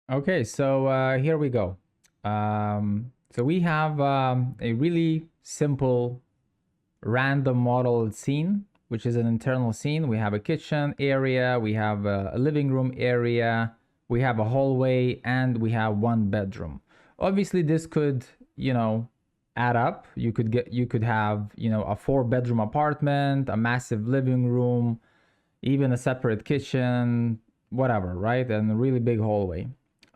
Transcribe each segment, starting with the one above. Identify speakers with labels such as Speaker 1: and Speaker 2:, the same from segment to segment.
Speaker 1: Okay, so here we go. So we have a really simple random model scene, which is an internal scene. We have a kitchen area, we have a living room area, we have a hallway, and we have one bedroom. Obviously, this could, add up. You could have, a four-bedroom apartment, a massive living room, even a separate kitchen, whatever, right? And a really big hallway.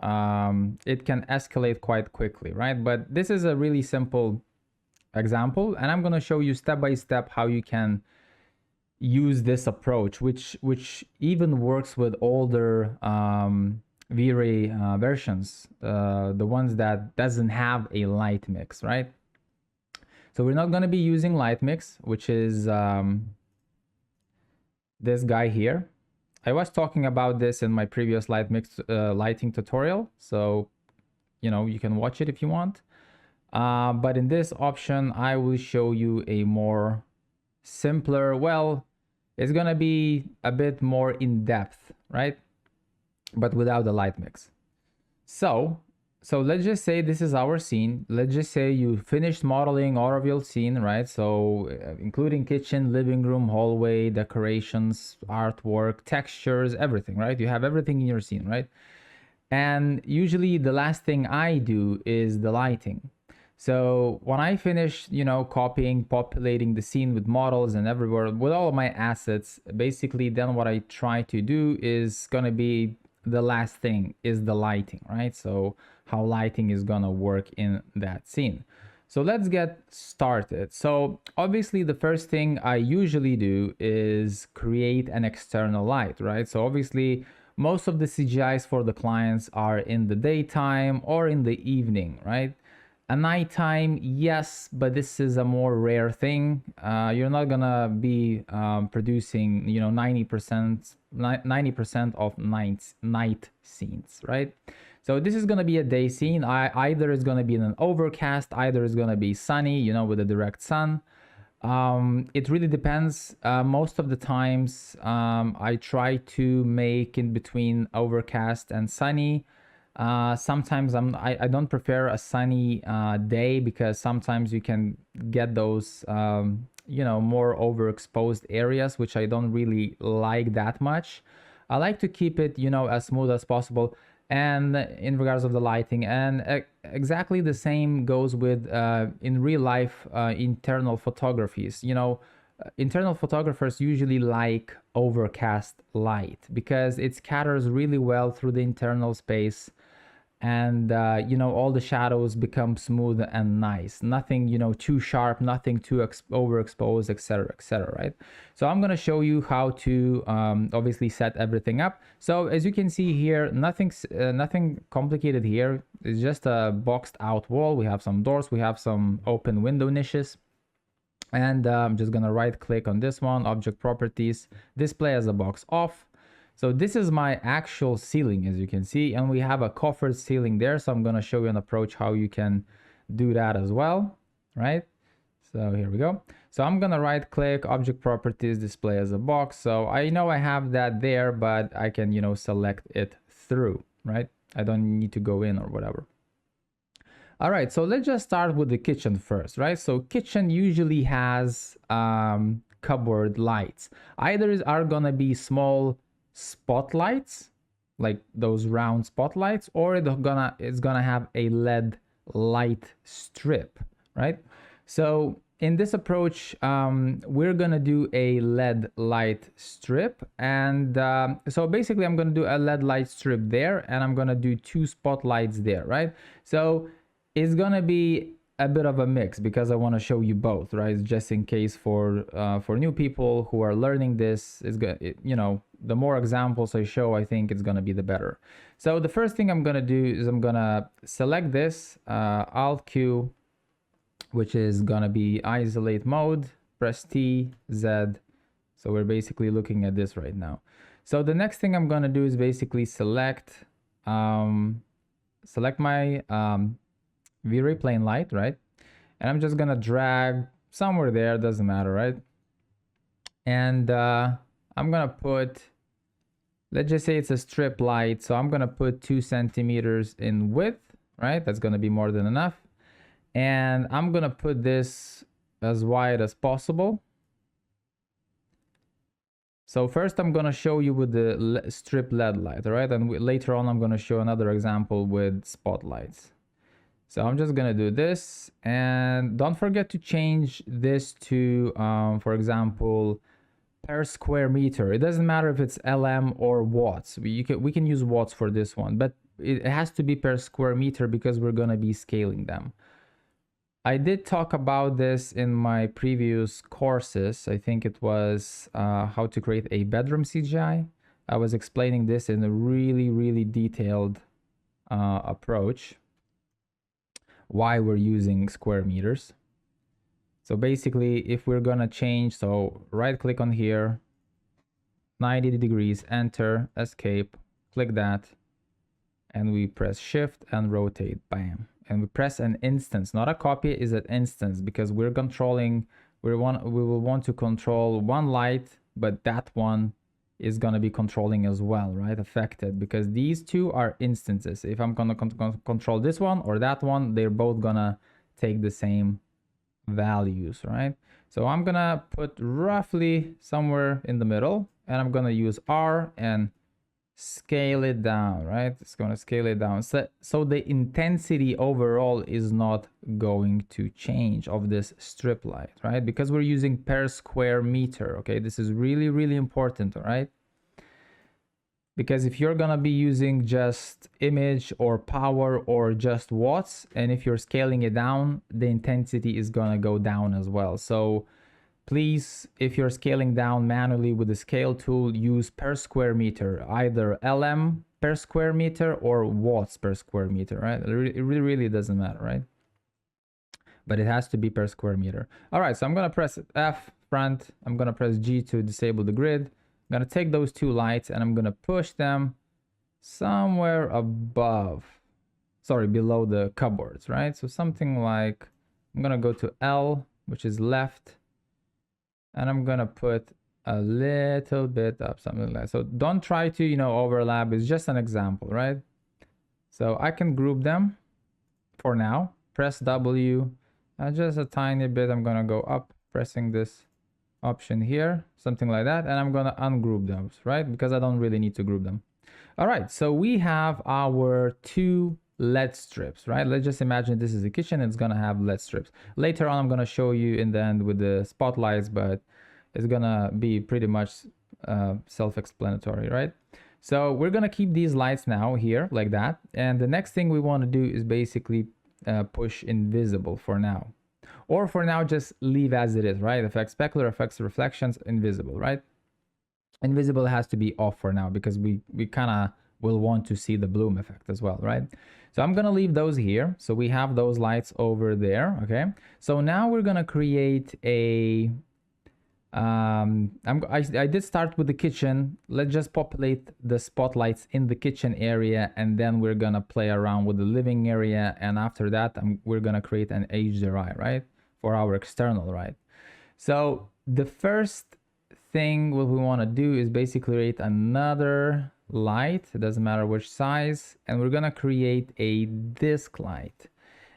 Speaker 1: It can escalate quite quickly, right? But this is a really simple example, and I'm going to show you step by step how you can use this approach, which even works with older V-Ray versions, the ones that doesn't have a light mix, right? So we're not going to be using light mix, which is this guy here. I was talking about this in my previous lighting tutorial, so you can watch it if you want. But in this option, I will show you a more simpler, well, it's gonna be a bit more in depth, right? But without the light mix. So let's just say this is our scene. Let's just say you finished modeling all of your scene, right? So including kitchen, living room, hallway, decorations, artwork, textures, everything, right? You have everything in your scene, right? And usually the last thing I do is the lighting. So when I finish, copying, populating the scene with models and everywhere with all of my assets, basically then what I try to do is gonna be the last thing is the lighting, right? So how lighting is gonna work in that scene. So let's get started. So obviously the first thing I usually do is create an external light, right? So obviously most of the CGIs for the clients are in the daytime or in the evening, right? At nighttime, yes, but this is a more rare thing. You're not gonna be producing, 90% of night scenes, right? So this is gonna be a day scene. Either it's gonna be in an overcast, either it's gonna be sunny, with a direct sun. It really depends. Most of the times, I try to make in between overcast and sunny. Sometimes I don't prefer a sunny day because sometimes you can get those more overexposed areas, which I don't really like that much. I like to keep it as smooth as possible. And in regards of the lighting, and exactly the same goes with in real life internal photographies. Internal photographers usually like overcast light because it scatters really well through the internal space, and all the shadows become smooth and nice, nothing too sharp, nothing too overexposed, etc, right? So I'm going to show you how to obviously set everything up. So as you can see here, nothing complicated here. It's just a boxed out wall. We have some doors, we have some open window niches, and I'm just gonna right click on this one, object properties, display as a box off. So this is my actual ceiling, as you can see, and we have a coffered ceiling there. So I'm gonna show you an approach how you can do that as well, right? So here we go. So I'm gonna right click, object properties, display as a box. So I know I have that there, but I can, select it through, right? I don't need to go in or whatever. All right, so let's just start with the kitchen first, right? So kitchen usually has cupboard lights. Either are gonna be small spotlights, like those round spotlights, or it's gonna have a LED light strip, right? So in this approach, we're gonna do a LED light strip, and so basically I'm gonna do a LED light strip there, and I'm gonna do two spotlights there, right? So it's gonna be a bit of a mix because I want to show you both, right? Just in case for new people who are learning this, is the more examples I show, I think it's gonna be the better. So the first thing I'm gonna do is I'm gonna select this Alt Q, which is gonna be isolate mode, press T, Z. So we're basically looking at this right now. So the next thing I'm gonna do is basically select my V-Ray plane light, right? And I'm just gonna drag somewhere there, doesn't matter, right? And I'm gonna put let's just say it's a strip light. So I'm going to put 2 centimeters in width, right? That's going to be more than enough. And I'm going to put this as wide as possible. So first I'm going to show you with the strip LED light, all right? And later on, I'm going to show another example with spotlights. So I'm just going to do this, and don't forget to change this to, for example, per square meter. It doesn't matter if it's LM or watts. We can use watts for this one, but it has to be per square meter because we're going to be scaling them. I did talk about this in my previous courses. I think it was how to create a bedroom CGI. I was explaining this in a really detailed approach, why we're using square meters. So basically, if we're gonna change, so right click on here, 90 degrees, enter, escape, click that, and we press shift and rotate, bam. And we press an instance, not a copy, is an instance, because we're controlling, we will want to control one light, but that one is going to be controlling as well, right? Affected, because these two are instances. If I'm going to control this one or that one, they're both going to take the same values, right? So I'm going to put roughly somewhere in the middle, and I'm going to use R and scale it down, right? It's going to scale it down. So the intensity overall is not going to change of this strip light, right? Because we're using per square meter, okay? This is really important, all right? Because if you're going to be using just image or power or just watts, and if you're scaling it down, the intensity is going to go down as well. So please, if you're scaling down manually with the scale tool, use per square meter, either LM per square meter or watts per square meter, right? It really doesn't matter, right? But it has to be per square meter. All right, so I'm going to press F front. I'm going to press G to disable the grid. I'm going to take those two lights and I'm going to push them somewhere above, sorry, below the cupboards, right? So something like, I'm going to go to L, which is left. And I'm gonna put a little bit up, something like that. So don't try to, you know, overlap. It's just an example, right? So I can group them for now. Press W, just a tiny bit. I'm gonna go up, pressing this option here, something like that. And I'm gonna ungroup those, right? Because I don't really need to group them. All right, so we have our two LED strips, right? Let's just imagine this is a kitchen. It's gonna have LED strips. Later on, I'm gonna show you in the end with the spotlights, but it's gonna be pretty much self-explanatory, right? So we're gonna keep these lights now here like that. And the next thing we wanna do is basically push invisible for now. Or for now, just leave as it is, right? Effects specular, effects reflections, invisible, right? Invisible has to be off for now because we kind of will want to see the bloom effect as well, right? So I'm gonna leave those here. So we have those lights over there, okay? So now we're gonna create a, I did start with the kitchen. Let's just populate the spotlights in the kitchen area, and then we're gonna play around with the living area. And after that, we're gonna create an HDRI, right? For our external, right? So the first thing what we want to do is basically create another light. It doesn't matter which size, and we're gonna create a disc light.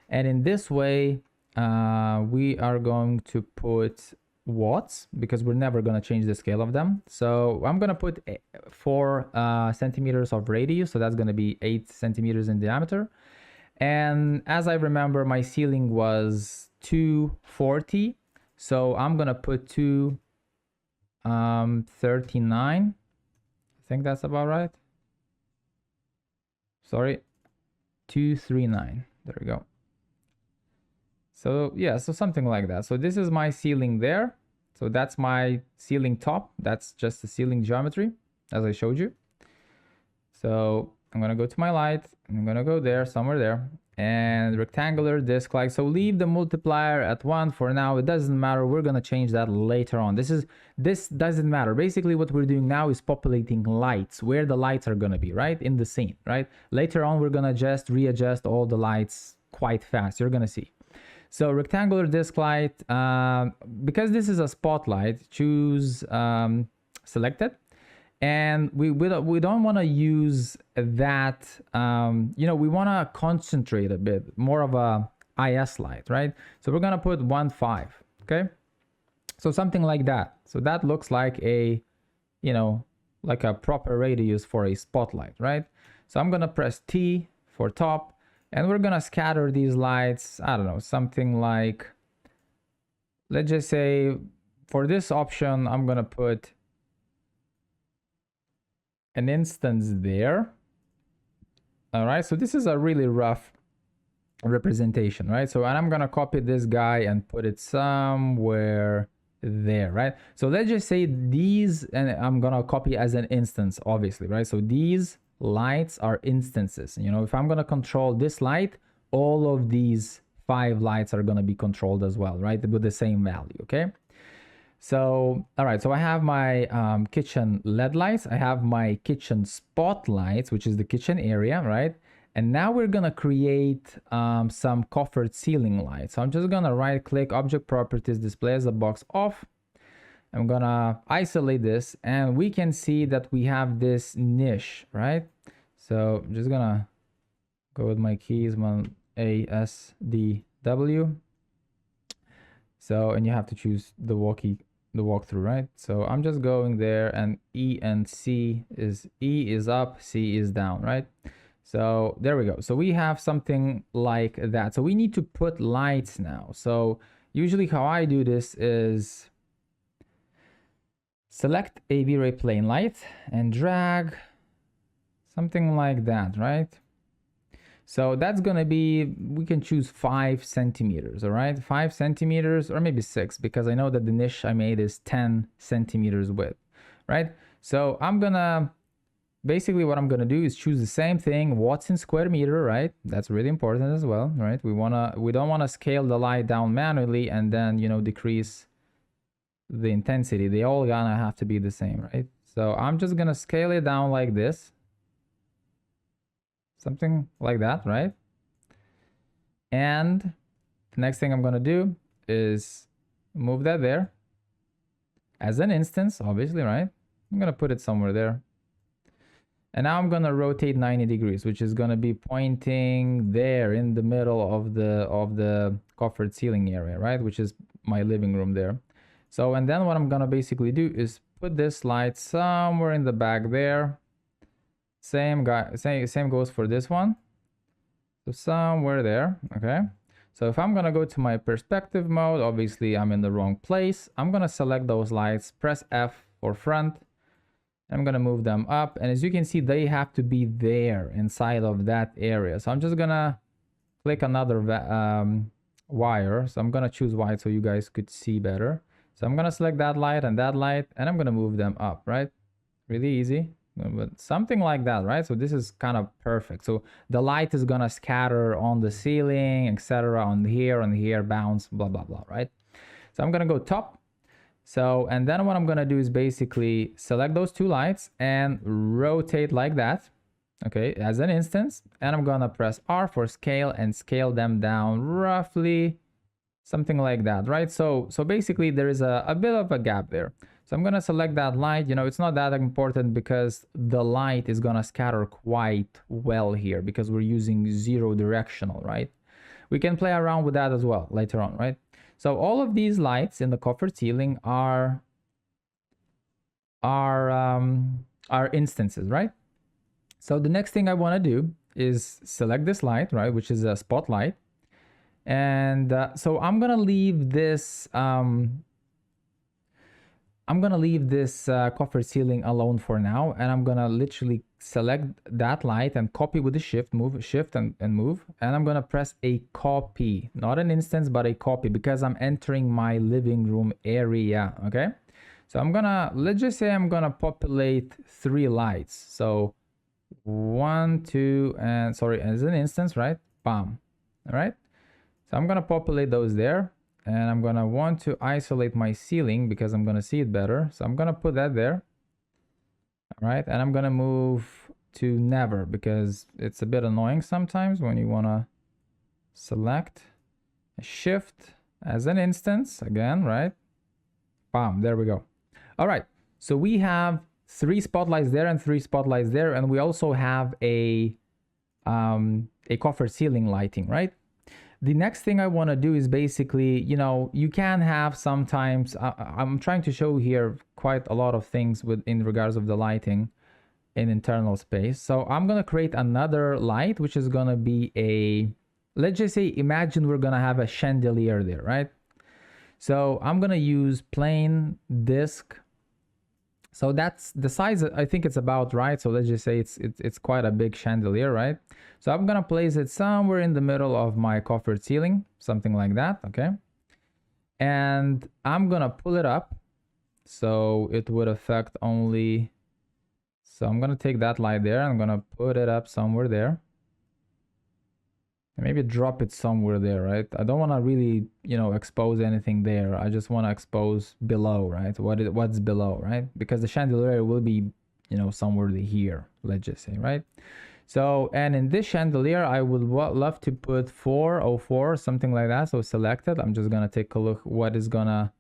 Speaker 1: And in this way, we are going to put watts because we're never gonna change the scale of them. So I'm gonna put 4 centimeters of radius, so that's gonna be 8 centimeters in diameter. And as I remember, my ceiling was 240, so I'm gonna put 239. I think that's about right. Sorry, 239. There we go. So yeah, so something like that. So this is my ceiling there. So that's my ceiling top. That's just the ceiling geometry as I showed you. So I'm gonna go to my light. I'm gonna go there, somewhere there, and rectangular disc light. So leave the multiplier at 1 for now. It doesn't matter. We're gonna change that later on. This doesn't matter. Basically, what we're doing now is populating lights, where the lights are gonna be, right, in the scene, right? Later on, we're gonna just readjust all the lights quite fast. You're gonna see. So rectangular disc light, because this is a spotlight, choose selected. And we don't want to use that, you know, we want to concentrate a bit more of a IS light, right? So we're going to put 1.5, okay? So something like that. So that looks like a, you know, like a proper radius for a spotlight, right? So I'm going to press T for top, and we're going to scatter these lights, I don't know, something like, let's just say for this option, I'm going to put an instance there. All right, so this is a really rough representation, right? So, and I'm gonna copy this guy and put it somewhere there, right? So let's just say these, and I'm gonna copy as an instance, obviously, right? So these lights are instances. You know, if I'm gonna control this light, all of these 5 lights are gonna be controlled as well, right? With the same value, okay? So, all right, so I have my kitchen LED lights. I have my kitchen spotlights, which is the kitchen area, right? And now we're gonna create some coffered ceiling lights. So I'm just gonna right click, object properties, display as a box off. I'm gonna isolate this, and we can see that we have this niche, right? So I'm just gonna go with my keys, A, S, D, W. So, and you have to choose the walkthrough, right? So I'm just going there, and E and C is, E is up, C is down, right? So there we go. So we have something like that. So we need to put lights now. So usually how I do this is select a V-Ray plane light and drag something like that, right? So that's gonna be, we can choose 5 centimeters, all right? 5 centimeters, or maybe 6, because I know that the niche I made is 10 centimeters width, right? So I'm gonna, basically what I'm gonna do is choose the same thing, watts in square meter, right? That's really important as well, right? We don't wanna scale the light down manually and then, you know, decrease the intensity. They all gonna have to be the same, right? So I'm just gonna scale it down like this. Something like that, right? And the next thing I'm gonna do is move that there as an instance, obviously, right? I'm gonna put it somewhere there. And now I'm gonna rotate 90 degrees, which is gonna be pointing there in the middle of the coffered ceiling area, right? Which is my living room there. So, and then what I'm gonna basically do is put this light somewhere in the back there. Same goes for this one. So somewhere there, okay? So if I'm gonna go to my perspective mode, obviously I'm in the wrong place. I'm gonna select those lights, press F for front. I'm gonna move them up, and as you can see, they have to be there inside of that area. So I'm just gonna click another wire. So I'm gonna choose white so you guys could see better. So I'm gonna select that light, and I'm gonna move them up, right? Really easy. But something like that, right? So this is kind of perfect. So the light is gonna scatter on the ceiling, etc., on here, bounce, blah blah blah, right? So I'm gonna go top. So, and then what I'm gonna do is basically select those 2 lights and rotate like that, okay, as an instance. And I'm gonna press R for scale and scale them down roughly something like that, right? So basically there is a bit of a gap there. So I'm gonna select that light. You know, it's not that important because the light is gonna scatter quite well here because we're using 0 directional, right? We can play around with that as well later on, right? So all of these lights in the coffered ceiling are instances, right? So the next thing I want to do is select this light, right, which is a spotlight. And so I'm gonna leave this coffer ceiling alone for now, and I'm gonna literally select that light and copy with the shift and move, and I'm gonna press a copy, not an instance but a copy, because I'm entering my living room area. Okay, so let's just say I'm gonna populate 3 lights. So 1, 2, and sorry, as an instance, right? Bam. All right, so I'm gonna populate those there, and I'm gonna want to isolate my ceiling because I'm gonna see it better. So I'm gonna put that there. All right, and I'm gonna move to never because it's a bit annoying sometimes when you wanna select a shift as an instance again, right? Bam, there we go. All right, so we have 3 spotlights there and 3 spotlights there, and we also have a coffer ceiling lighting, right? The next thing I want to do is basically, you know, you can have sometimes, I'm trying to show here quite a lot of things in regards of the lighting in internal space. So I'm going to create another light, which is going to be let's just say, imagine we're going to have a chandelier there, right? So I'm going to use plain disc. So that's the size, I think it's about right. So let's just say it's quite a big chandelier, right? So I'm gonna place it somewhere in the middle of my coffered ceiling, something like that, okay? And I'm gonna pull it up so it would affect only, so I'm gonna take that light there, I'm gonna put it up somewhere there. Maybe drop it somewhere there, right? I don't want to really, you know, expose anything there. I just want to expose below, right? What's below, right? Because the chandelier will be, you know, somewhere here, let's just say, right? So, and in this chandelier, I would love to put 404, something like that. So select it. I'm just going to take a look what is going to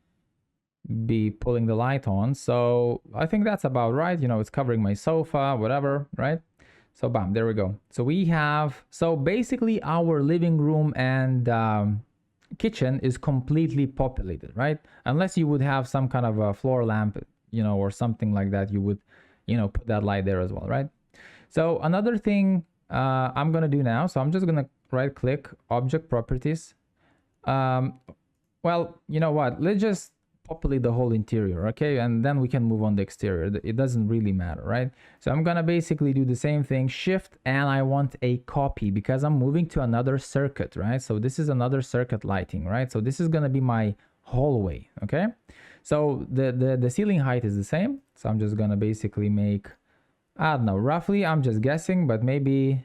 Speaker 1: be pulling the light on. So I think that's about right. You know, it's covering my sofa, whatever, right? So bam, there we go. So we have, so basically our living room and kitchen is completely populated, right? Unless you would have some kind of a floor lamp, you know, or something like that, you would, you know, put that light there as well, right? So another thing I'm gonna do now, so I'm just gonna right click object properties. Well, you know what, let's just populate the whole interior, okay? And then we can move on the exterior. It doesn't really matter, right? So I'm gonna basically do the same thing, shift, and I want a copy because I'm moving to another circuit, right? So this is another circuit lighting, right? So this is gonna be my hallway, okay? So the ceiling height is the same. So I'm just gonna basically make, I don't know, roughly, I'm just guessing, but maybe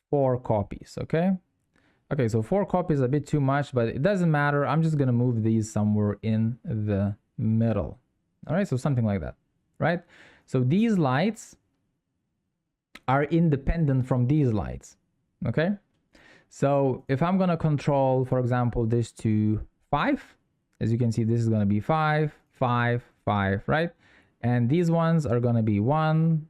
Speaker 1: 4 copies, okay? Okay, so 4 copies is a bit too much, but it doesn't matter. I'm just gonna move these somewhere in the middle. All right, so something like that, right? So these lights are independent from these lights, okay? So if I'm gonna control, for example, this to 5, as you can see, this is gonna be 5, 5, 5, right? And these ones are gonna be 1,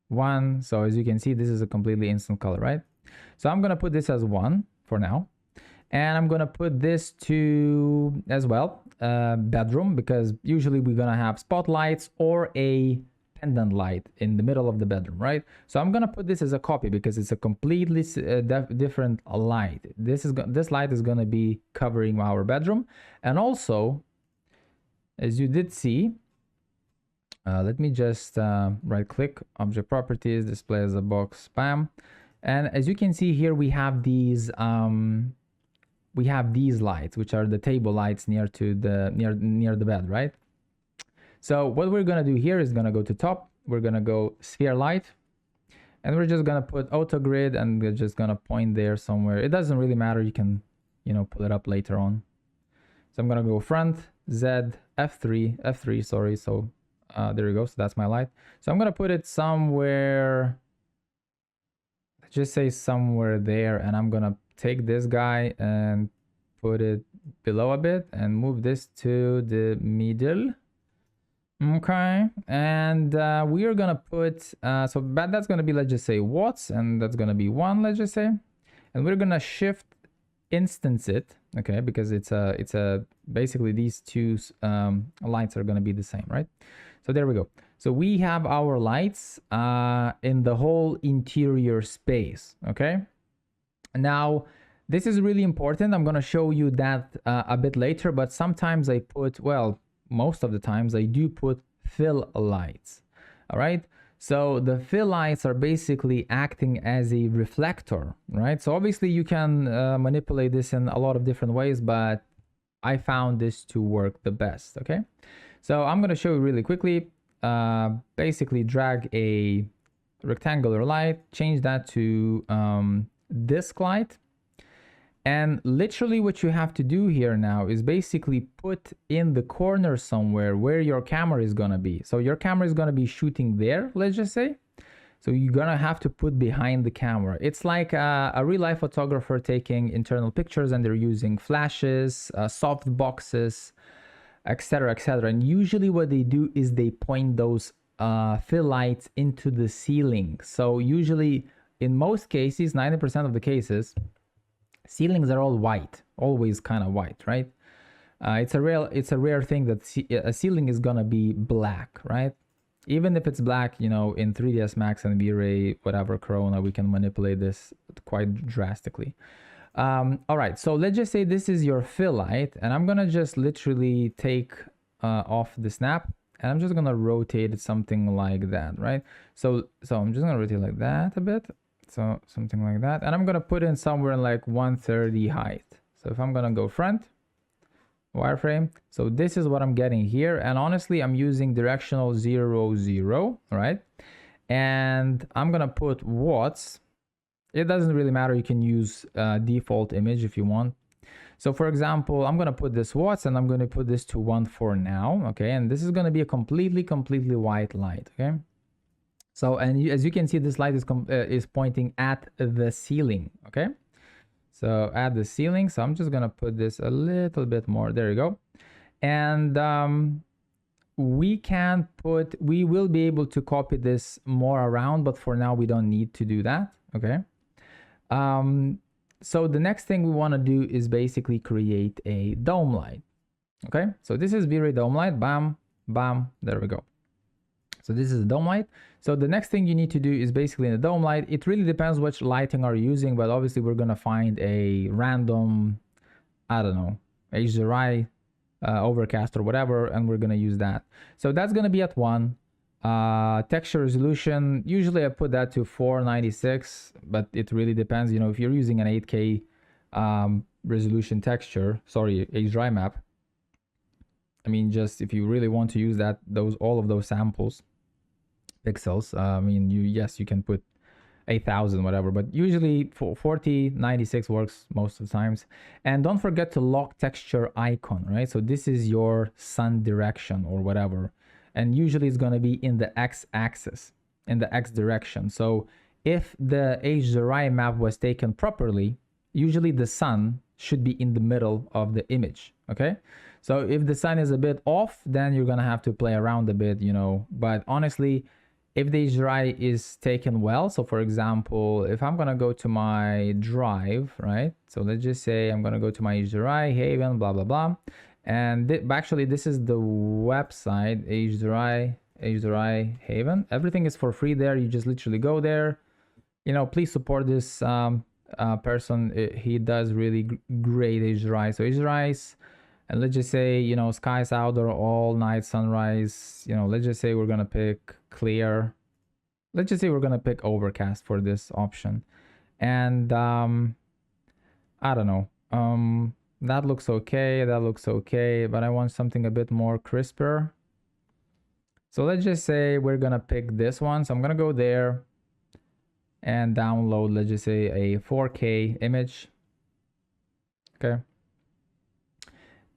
Speaker 1: 1. So as you can see, this is a completely instant color, right? So I'm gonna put this as 1 for now, and I'm gonna put this to as well bedroom, because usually we're gonna have spotlights or a pendant light in the middle of the bedroom, right? So I'm gonna put this as a copy because it's a completely different light. This light is gonna be covering our bedroom, and also, as you did see, let me just right click object properties, display as a box, spam. And as you can see here, we have these lights, which are the table lights near to the near the bed, right? So what we're gonna do here is gonna go to top. We're gonna go sphere light, and we're just gonna put auto grid, and we're just gonna point there somewhere. It doesn't really matter. You can, you know, pull it up later on. So I'm gonna go front Z F3, sorry. So there we go. So that's my light. So I'm gonna put it somewhere. Just say somewhere there, and I'm gonna take this guy and put it below a bit and move this to the middle. Okay, and we are gonna put so that's gonna be, let's just say, watts, and that's gonna be 1, let's just say, and we're gonna shift instance it, okay, because it's a basically these two lights are gonna be the same, right? So there we go. So we have our lights in the whole interior space, okay? Now, this is really important. I'm gonna show you that a bit later, but sometimes I put, well, most of the times I do put fill lights, all right? So the fill lights are basically acting as a reflector, right? So obviously you can manipulate this in a lot of different ways, but I found this to work the best, okay? So I'm gonna show you really quickly. Basically drag a rectangular light, change that to disc light, and literally what you have to do here now is basically put in the corner somewhere where your camera is gonna be. So your camera is gonna be shooting there, let's just say. So you're gonna have to put behind the camera. It's like a real life photographer taking internal pictures, and they're using flashes, soft boxes, etc., etc. And usually what they do is they point those fill lights into the ceiling. So usually, in most cases, 90% of the cases, ceilings are all white, always kind of white, right? It's a rare thing that a ceiling is gonna be black, right? Even if it's black, you know, in 3ds Max and V-Ray, whatever Corona, we can manipulate this quite drastically. All right, so let's just say this is your fill light, and I'm gonna just literally take off the snap, and I'm just gonna rotate it something like that, right? So I'm just gonna rotate like that a bit, so something like that, and I'm gonna put in somewhere in like 130 height. So if I'm gonna go front, wireframe, so this is what I'm getting here, and honestly, I'm using directional 0, 0, right? And I'm gonna put watts. It doesn't really matter. You can use default image if you want. So for example, I'm going to put this watts and I'm going to put this to 1 for now. Okay. And this is going to be a completely white light. Okay. So, and as you can see, this light is pointing at the ceiling. Okay. So at the ceiling. So I'm just going to put this a little bit more. There you go. And we will be able to copy this more around, but for now we don't need to do that. Okay. So the next thing we want to do is basically create a dome light. Okay, so this is V-Ray dome light. Bam, bam, there we go. So this is a dome light. So the next thing you need to do is basically in the dome light, it really depends which lighting are you using, but obviously we're going to find a random, I don't know, HDRI, overcast or whatever, and we're going to use that. So that's going to be at 1. Texture resolution, usually I put that to 496, but it really depends. You know, if you're using an 8K resolution texture, sorry, HDRI map, I mean, just if you really want to use that, all of those samples, pixels, I mean, yes, you can put 8000, whatever, but usually for 4096 works most of the times. And don't forget to lock texture icon, right? So this is your sun direction or whatever. And usually it's going to be in the x-axis, in the x direction. So if the HDRI map was taken properly, usually the sun should be in the middle of the image, okay? So if the sun is a bit off, then you're going to have to play around a bit, you know. But honestly, if the HDRI is taken well, so for example, if I'm going to go to my drive, right? So let's just say I'm going to go to my HDRI, Haven, blah, blah, blah. And actually, this is the website, HDRI Haven. Everything is for free there. You just literally go there. You know, please support this person. He does really great HDRI. So HDRIs, and let's just say, you know, skies outdoor, all night sunrise. You know, let's just say we're going to pick clear. Let's just say we're going to pick overcast for this option. And I don't know. That looks okay, that looks okay, but I want something a bit more crisper. So let's just say we're gonna pick this one. So I'm gonna go there and download, let's just say a 4K image. Okay.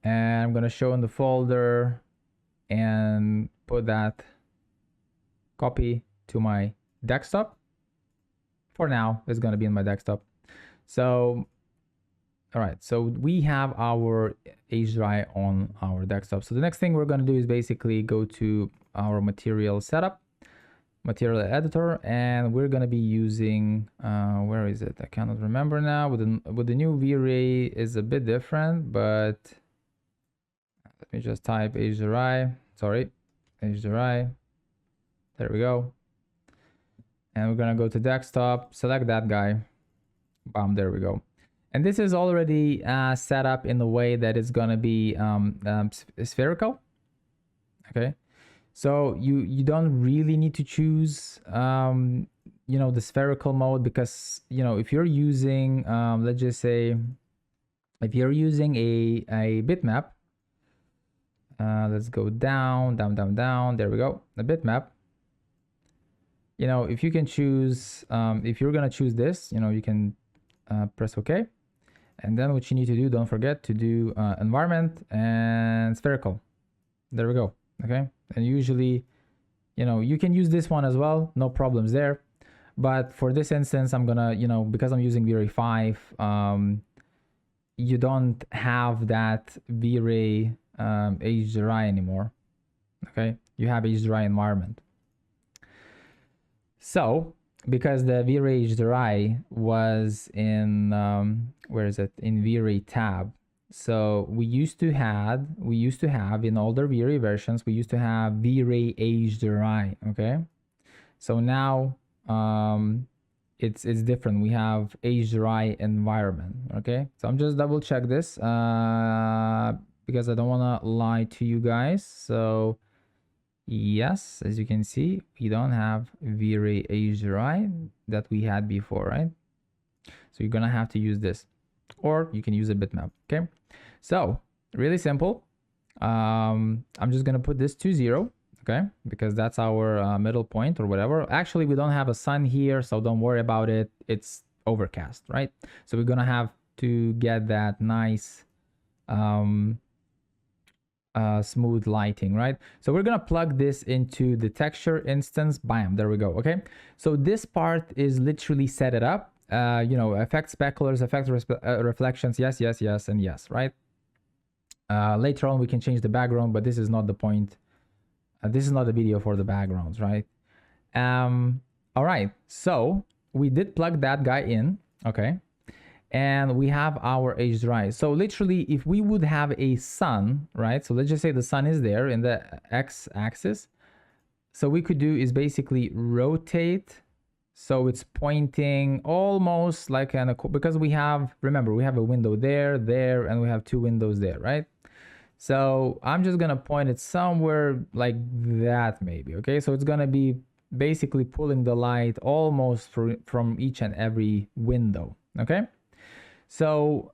Speaker 1: And I'm gonna show in the folder and put that copy to my desktop. For now, it's gonna be in my desktop. So all right, so we have our HDRI on our desktop. So the next thing we're going to do is basically go to our material setup, material editor, and we're going to be using, where is it? I cannot remember now. With the new V-Ray is a bit different, but let me just type HDRI, sorry, HDRI. There we go. And we're going to go to desktop, select that guy. Bam, there we go. And this is already set up in the way that it's going to be spherical. Okay. So you don't really need to choose, you know, the spherical mode, because, you know, if you're using, let's just say, if you're using a bitmap, let's go down, down, down, down. There we go. The bitmap. You know, if you can choose, if you're going to choose this, you know, you can press OK. And then what you need to do, don't forget to do environment and spherical. There we go. Okay. And usually, you know, you can use this one as well. No problems there. But for this instance, I'm going to, you know, because I'm using V-Ray 5, you don't have that V-Ray HDRI anymore. Okay. You have HDRI environment. So because the VRay HDRI was in where is it, in VRay tab. So we used to have in older VRay versions, we used to have VRay HDRI. Okay, so now it's different. We have HDRI environment. Okay, so I'm just double check this because I don't want to lie to you guys. So yes, as you can see, we don't have V-Ray HDRI that we had before, right? So you're gonna have to use this, or you can use a bitmap. Okay, so really simple. I'm just gonna put this to 0, okay, because that's our middle point or whatever. Actually, we don't have a sun here, so don't worry about it. It's overcast, right? So we're gonna have to get that nice smooth lighting, right? So we're gonna plug this into the texture instance. Bam, there we go. Okay, so this part is literally set it up. You know, affect speculars, affect reflections, yes, yes, yes, and yes, right? Later on we can change the background, but this is not the point. This is not the video for the backgrounds, right? All right, so we did plug that guy in, okay, and we have our HDRI. So literally, if we would have a sun, right? So let's just say the sun is there in the x-axis. So we could do is basically rotate, so it's pointing almost like because we have, remember, we have a window there, and we have 2 windows there, right? So I'm just gonna point it somewhere like that, maybe. Okay, so it's gonna be basically pulling the light almost from each and every window. Okay, so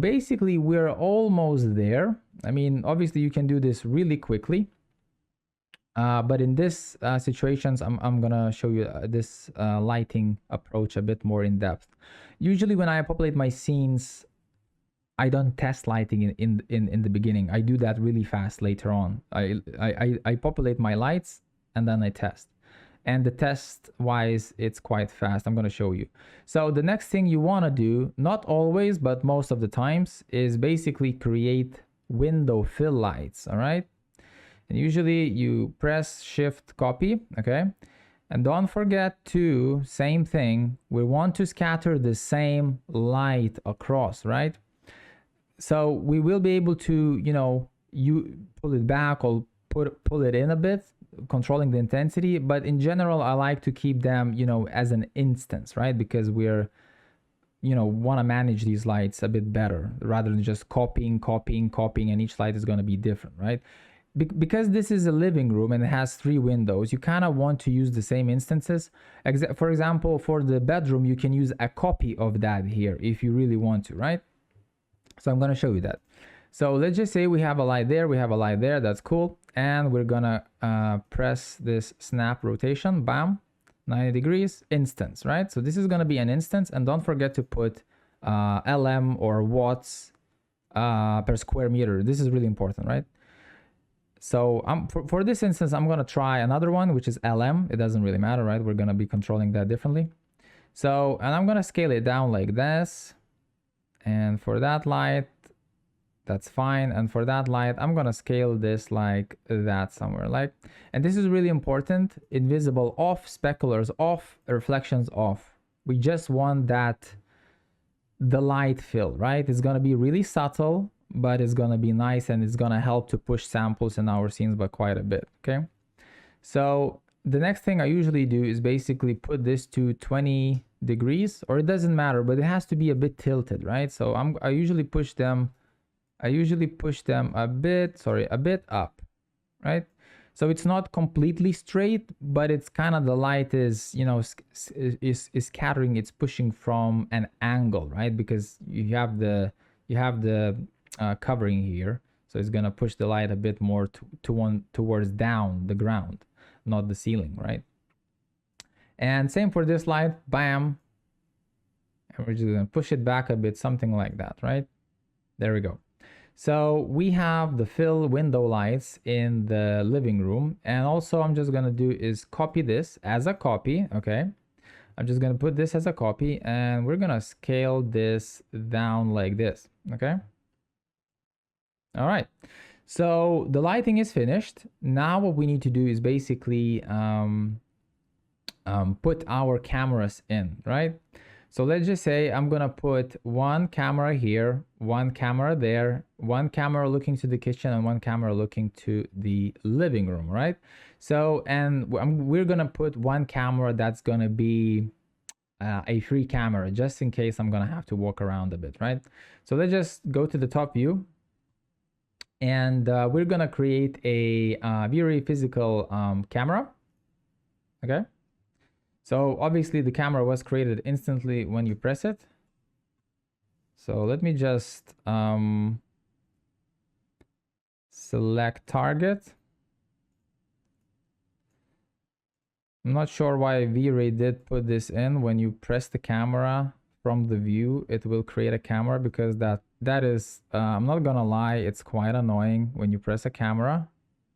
Speaker 1: basically we're almost there. I mean, obviously you can do this really quickly, but in this situations, I'm gonna show you this lighting approach a bit more in depth. Usually when I populate my scenes, I don't test lighting in the beginning. I do that really fast later on. I populate my lights and then I test. And the test wise, it's quite fast. I'm going to show you. So the next thing you want to do, not always, but most of the times, is basically create window fill lights. All right. And usually you press shift copy. Okay. And don't forget to, same thing, we want to scatter the same light across, right? So we will be able to, you know, you pull it back or pull it in a bit, controlling the intensity. But in general, I like to keep them, you know, as an instance, right? Because we're, you know, want to manage these lights a bit better rather than just copying, and each light is going to be different, right? Because this is a living room and it has 3 windows, you kind of want to use the same instances. For example, for the bedroom, you can use a copy of that here if you really want to, right? So I'm going to show you that. So let's just say we have a light there, we have a light there, that's cool. And we're going to press this snap rotation, bam, 90 degrees, instance, right? So this is going to be an instance, and don't forget to put LM or watts per square meter. This is really important, right? So for this instance, I'm going to try another one, which is LM. It doesn't really matter, right? We're going to be controlling that differently. So, and I'm going to scale it down like this. And for that light, that's fine. And for that light, I'm gonna scale this like that somewhere, like, and this is really important. Invisible off, speculars off, reflections off. We just want that, the light fill, right? It's gonna be really subtle, but it's gonna be nice, and it's gonna help to push samples in our scenes by quite a bit. Okay, so the next thing I usually do is basically put this to 20 degrees, or it doesn't matter, but it has to be a bit tilted, right? So I usually push them a bit up, right? So it's not completely straight, but it's kind of, the light is, you know, is scattering, it's pushing from an angle, right? Because you have the covering here, so it's gonna push the light a bit more towards down the ground, not the ceiling, right? And same for this light, bam. And we're just gonna push it back a bit, something like that, right? There we go. So we have the fill window lights in the living room. And also I'm just gonna do is copy this as a copy, okay? I'm just gonna put this as a copy, and we're gonna scale this down like this, okay? All right. So the lighting is finished. Now what we need to do is basically put our cameras in, right? So let's just say I'm gonna put one camera here, one camera there, one camera looking to the kitchen, and one camera looking to the living room, right? So, and we're gonna put one camera that's gonna be a free camera, just in case I'm gonna have to walk around a bit, right? So let's just go to the top view, and we're gonna create a VRay physical camera, okay? So obviously the camera was created instantly when you press it. So let me just select target. I'm not sure why V-Ray did put this in. When you press the camera from the view, it will create a camera, because that is, I'm not gonna lie, it's quite annoying when you press a camera.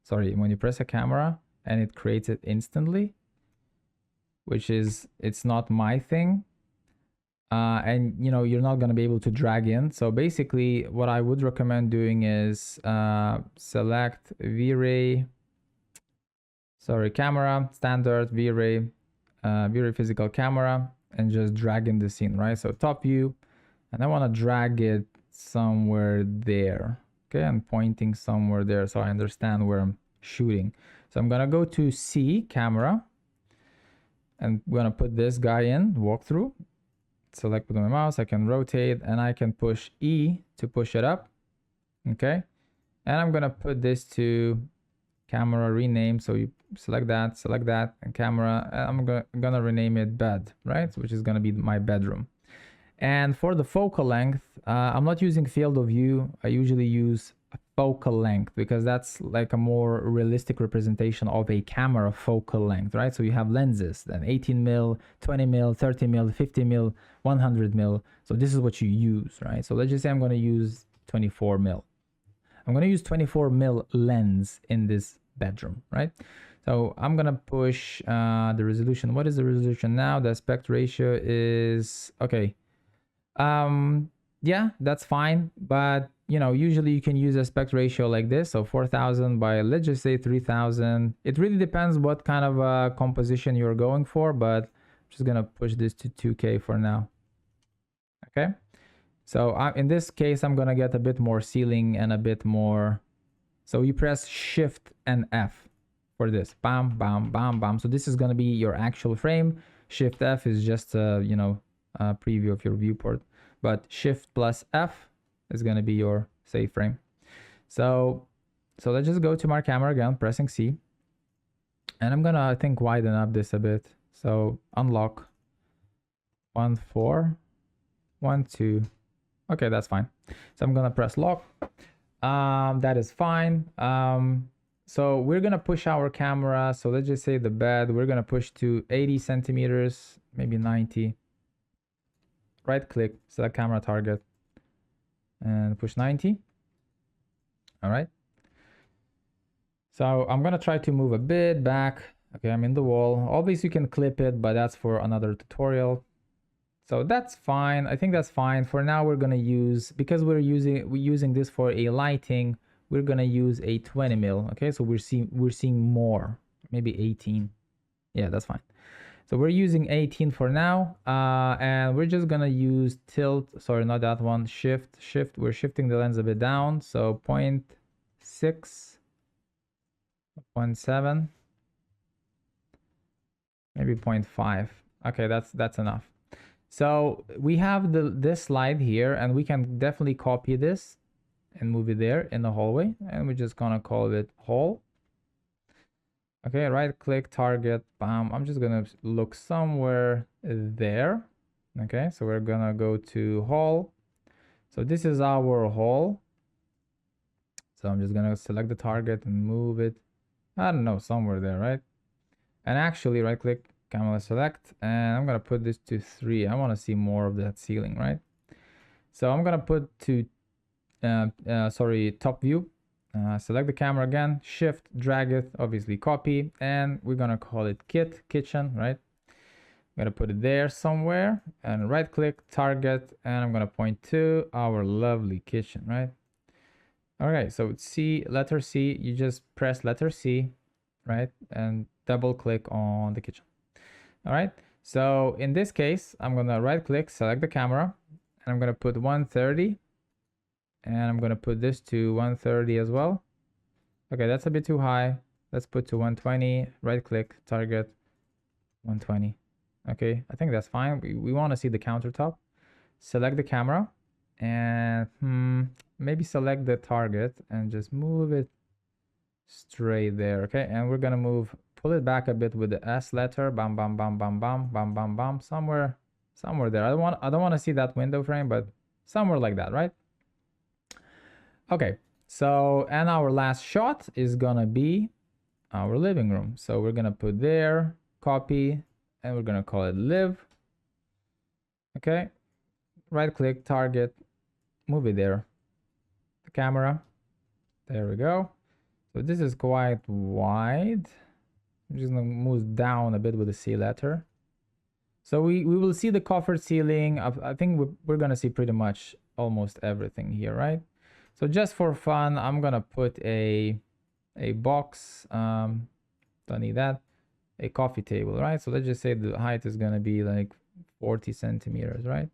Speaker 1: Sorry, when you press a camera and it creates it instantly, which is, it's not my thing. And you know, you're not going to be able to drag in. So basically what I would recommend doing is select V-Ray, sorry, camera, standard V-Ray, V-Ray physical camera, and just drag in the scene, right? So top view, and I want to drag it somewhere there. Okay, I'm pointing somewhere there so I understand where I'm shooting. So I'm going to go to C, camera, and I'm going to put this guy in, walkthrough. Select with my mouse, I can rotate, and I can push E to push it up. Okay, and I'm gonna put this to camera rename. So you select that, and camera, and I'm gonna rename it bed, right? Which is gonna be my bedroom. And for the focal length, I'm not using field of view. I usually use focal length, because that's like a more realistic representation of a camera focal length, right? So you have lenses, then 18 mil, 20 mil, 30 mil, 50 mil, 100 mil. So this is what you use, right? So let's just say I'm going to use 24 mil. I'm going to use 24 mil lens in this bedroom, right? So I'm going to push the resolution. What is the resolution now? The aspect ratio is, okay. Yeah, that's fine. But you know, usually you can use aspect ratio like this. So 4000 by, let's just say 3000. It really depends what kind of composition you're going for, but I'm just going to push this to 2K for now. Okay. So in this case, I'm going to get a bit more ceiling and a bit more. So you press Shift and F for this. Bam, bam, bam, bam. So this is going to be your actual frame. Shift F is just a, you know, a preview of your viewport. But Shift plus F is going to be your save frame. So let's just go to my camera again, pressing C. And I'm going to, I think, widen up this a bit. So unlock 1, 4, 1, 2. Okay, that's fine. So I'm going to press lock. That is fine. So we're going to push our camera. So let's just say the bed, we're going to push to 80 centimeters, maybe 90. Right click, select camera target, and push 90. All right. So I'm going to try to move a bit back. Okay, I'm in the wall. Obviously you can clip it, but that's for another tutorial. So that's fine. I think that's fine. For now, we're going to use, because we're using this for a lighting, we're going to use a 20 mil. Okay, so we're seeing more, maybe 18. Yeah, that's fine. So we're using 18 for now, and we're just gonna use tilt, sorry, not that one, shift, we're shifting the lens a bit down, so 0.6, 0.7, maybe 0.5. Okay, that's enough. So we have this slide here, and we can definitely copy this and move it there in the hallway, and we're just gonna call it hall. Okay, right click, target, bam. I'm just gonna look somewhere there. Okay, so we're gonna go to hall. So this is our hall. So I'm just gonna select the target and move it, I don't know, somewhere there, right? And actually right click, camera select, and I'm gonna put this to 3. I want to see more of that ceiling, right? So I'm gonna put to top view. Select the camera again, shift, drag it, obviously copy, and we're gonna call it kitchen, right? I'm gonna put it there somewhere, and right click, target, and I'm gonna point to our lovely kitchen, right? Okay, so C, letter C, you just press letter C, right? And double click on the kitchen. All right. So in this case, I'm going to right click, select the camera, and I'm going to put 130. And I'm going to put this to 130 as well. Okay, that's a bit too high. Let's put to 120, right click, target 120. Okay, I think that's fine. We want to see the countertop. Select the camera and maybe select the target and just move it straight there. Okay, and we're gonna pull it back a bit with the S letter. Bam, bam, bam, bam, bam, bam, bam, bam. Somewhere there. I don't want to see that window frame, but somewhere like that, right? Okay, so and our last shot is gonna be our living room. So we're gonna put there, copy, and we're gonna call it live. Okay, right click, target, move it there. The camera. There we go. So this is quite wide. I'm just gonna move down a bit with the C letter. So we will see the coffered ceiling. I think we're gonna see pretty much almost everything here, right? So just for fun, I'm gonna put a box. Don't need that. A coffee table, right? So let's just say the height is gonna be like 40 centimeters, right?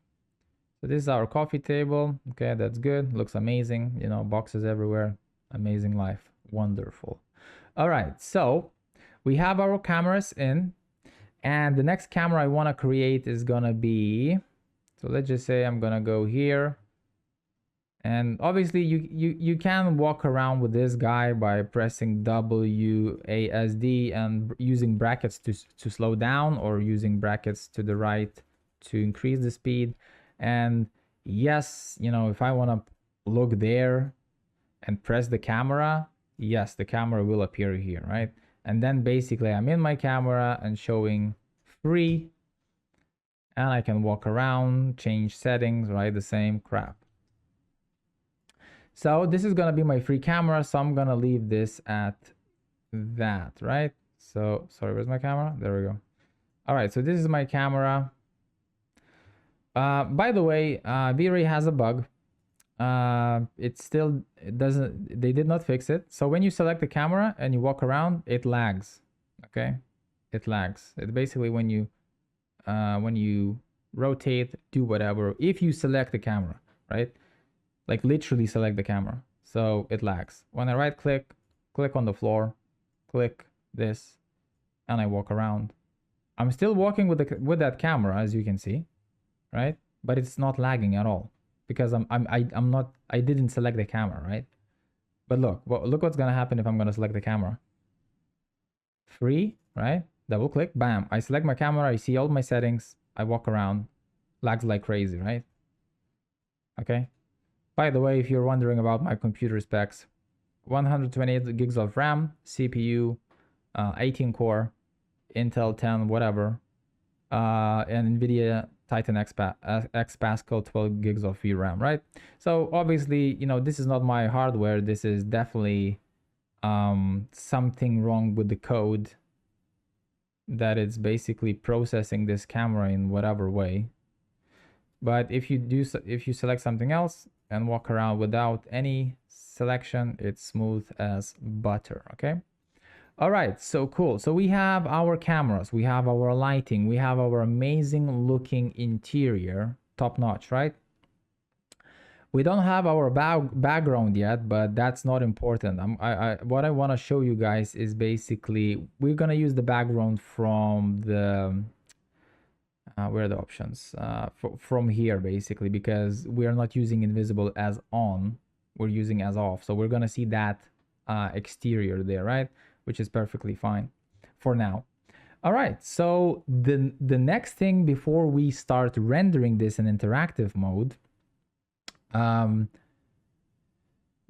Speaker 1: So this is our coffee table. Okay, that's good. Looks amazing. You know, boxes everywhere. Amazing life. Wonderful. All right, so we have our cameras in, and the next camera I want to create is gonna be, so let's just say I'm gonna go here, and obviously you can walk around with this guy by pressing WASD and using brackets to slow down, or using brackets to the right to increase the speed. And yes, you know, if I want to look there and press the camera, yes, the camera will appear here, right? And then basically I'm in my camera and showing free, and I can walk around, change settings, right? The same crap. So this is gonna be my free camera, so I'm gonna leave this at that, right? So sorry, where's my camera? There we go. All right, so this is my camera. By the way, V-Ray has a bug. It doesn't, they did not fix it. So when you select the camera and you walk around, it lags. Okay, it lags. It basically when you rotate, do whatever, if you select the camera, right? Like literally select the camera, so it lags. When I right click, click on the floor, click this, and I walk around, I'm still walking with that camera, as you can see, right? But it's not lagging at all because I didn't select the camera, right? But look what's gonna happen if I'm gonna select the camera. Free, right? Double click, bam, I select my camera, I see all my settings, I walk around, lags like crazy, right? Okay. By the way, if you're wondering about my computer specs, 128 gigs of RAM, CPU, 18 core, Intel 10, whatever, and NVIDIA Titan X Pascal 12 gigs of VRAM, right? So obviously, you know, this is not my hardware. This is definitely something wrong with the code that it's basically processing this camera in whatever way. But if you select something else and walk around without any selection, it's smooth as butter. Okay. All right, so cool. So we have our cameras, we have our lighting, we have our amazing looking interior, top notch, right? We don't have our background yet, but that's not important. What I want to show you guys is basically we're gonna use the background from the where are the options from here basically, because we are not using invisible as on, we're using as off. So we're gonna see that exterior there, right? Which is perfectly fine for now. All right, so the next thing before we start rendering this in interactive mode,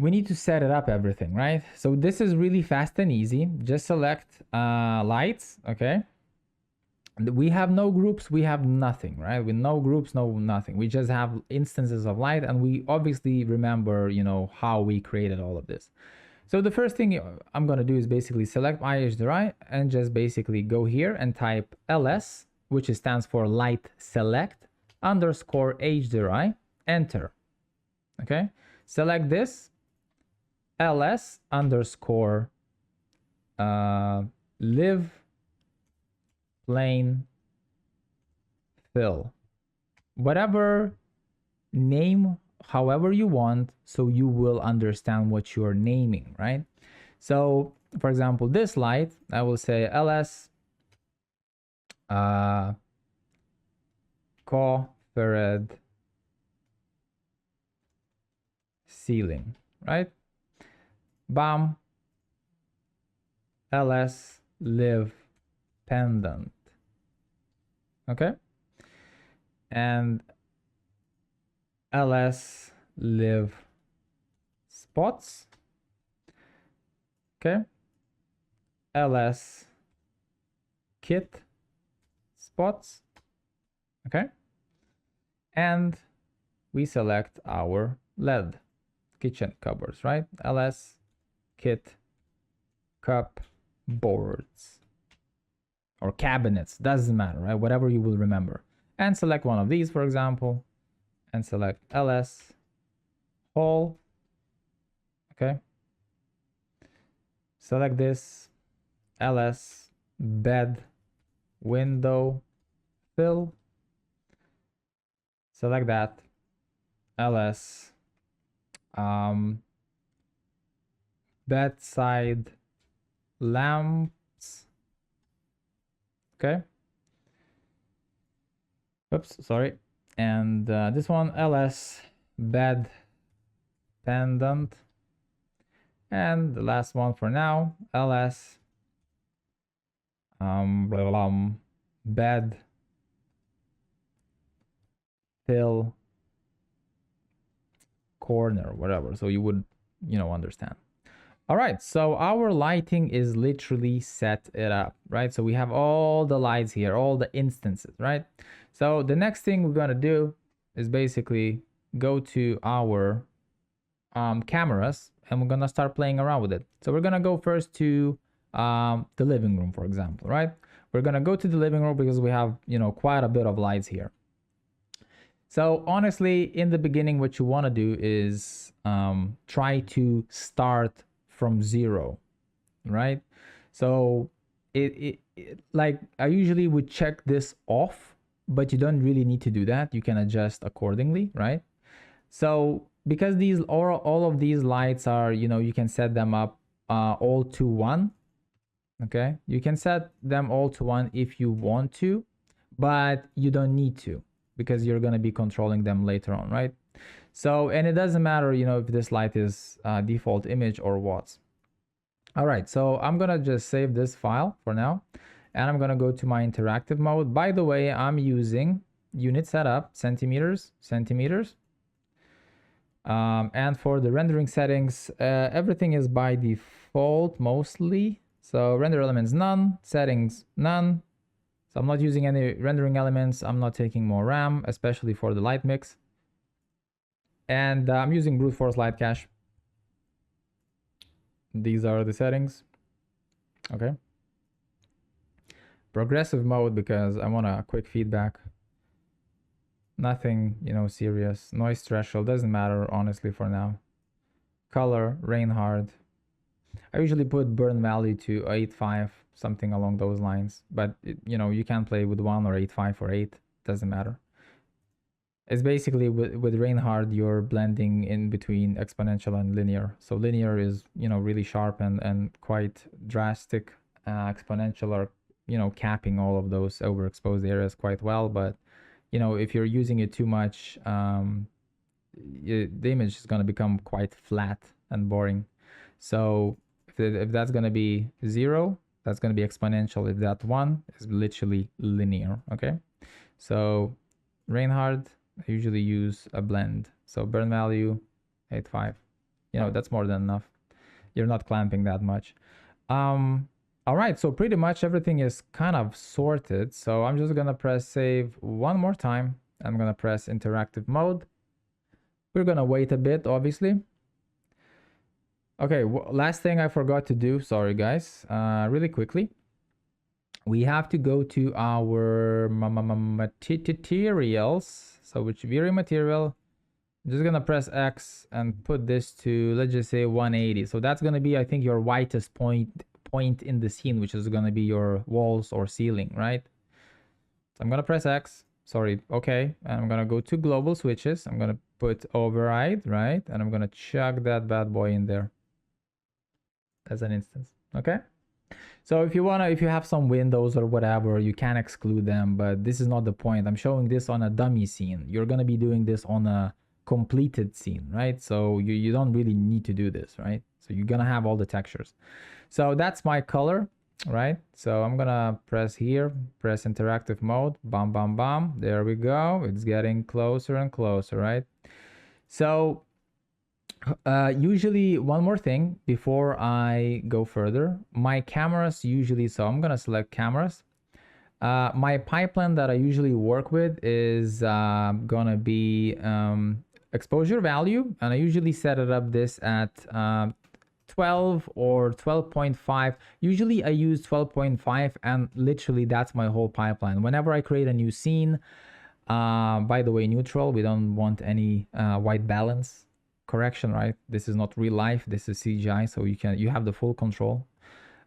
Speaker 1: we need to set it up everything, right? So this is really fast and easy. Just select lights, okay? We have no groups, we have nothing, right? With no groups, no nothing. We just have instances of light, and we obviously remember, you know, how we created all of this. So the first thing I'm going to do is basically select my HDRI and just basically go here and type ls, which stands for light select underscore HDRI, enter. Okay, select this ls underscore live plane fill. Whatever name however you want, so you will understand what you're naming, right? So for example, this light, I will say ls coffered ceiling, right? Bam, ls live pendant, okay? And ls live spots, okay? ls kit spots, okay? And we select our LED kitchen cupboards, right? ls kit cup boards or cabinets, doesn't matter, right? Whatever you will remember. And select one of these, for example, and select ls hall, okay? Select this, ls bed window fill, select that, ls bedside lamps, okay? Oops, sorry. And this one, ls bed pendant. And the last one for now, ls bed fill corner, whatever, so you would understand. All right, so our lighting is literally set it up, right? So we have all the lights here, all the instances, right? So the next thing we're gonna do is basically go to our cameras, and we're gonna start playing around with it. So we're gonna go first to the living room, for example, right? We're gonna go to the living room because we have quite a bit of lights here. So honestly, in the beginning, what you want to do is try to start from 0, right? So like I usually would check this off, but you don't really need to do that. You can adjust accordingly, right? So because these all of these lights are, you can set them up all to 1. Okay, you can set them all to 1 if you want to, but you don't need to, because you're going to be controlling them later on, right? So, and it doesn't matter, if this light is default image or what. All right, so I'm going to just save this file for now, and I'm going to go to my interactive mode. By the way, I'm using unit setup, centimeters. And for the rendering settings, everything is by default mostly. So render elements, none, settings, none. So I'm not using any rendering elements. I'm not taking more RAM, especially for the LightMix. And I'm using brute force light cache. These are the settings. Okay. Progressive mode, because I want a quick feedback. Nothing, serious. Noise threshold doesn't matter, honestly, for now. Color, rain hard. I usually put burn value to 8.5, something along those lines, but you can play with 1 or 8.5 or 8, doesn't matter. It's basically with rain hard, you're blending in between exponential and linear. So linear is really sharp and quite drastic. Exponential are capping all of those overexposed areas quite well, but if you're using it too much, the image is going to become quite flat and boring. So if that's going to be 0, that's going to be exponential. If that 1 is literally linear, okay? So rain hard, I usually use a blend. So burn value 8.5. That's more than enough. You're not clamping that much. All right, so pretty much everything is kind of sorted. So I'm just gonna press save one more time. I'm gonna press interactive mode. We're gonna wait a bit, obviously. Okay, last thing I forgot to do, sorry guys, really quickly. We have to go to our materials. So which V-Ray material, I'm just gonna press X and put this to, let's just say 180. So that's gonna be, I think, your whitest point in the scene, which is gonna be your walls or ceiling, right? So I'm gonna press X. sorry, okay. And I'm gonna go to global switches. I'm gonna put override, right? And I'm gonna chuck that bad boy in there as an instance, okay? So if you have some windows or whatever, you can exclude them, but this is not the point. I'm showing this on a dummy scene. You're gonna be doing this on a completed scene, right? So you don't really need to do this, right? So you're gonna have all the textures. So that's my color, right? So I'm gonna press here, press interactive mode, bam, bam, bam. There we go. It's getting closer and closer, right? So usually one more thing before I go further, my cameras usually, so I'm gonna select cameras. My pipeline that I usually work with is gonna be exposure value, and I usually set it up this at 12 or 12.5. Usually I use 12.5, and literally that's my whole pipeline. Whenever I create a new scene, by the way, neutral, we don't want any white balance correction, right? This is not real life, this is CGI, so you have the full control.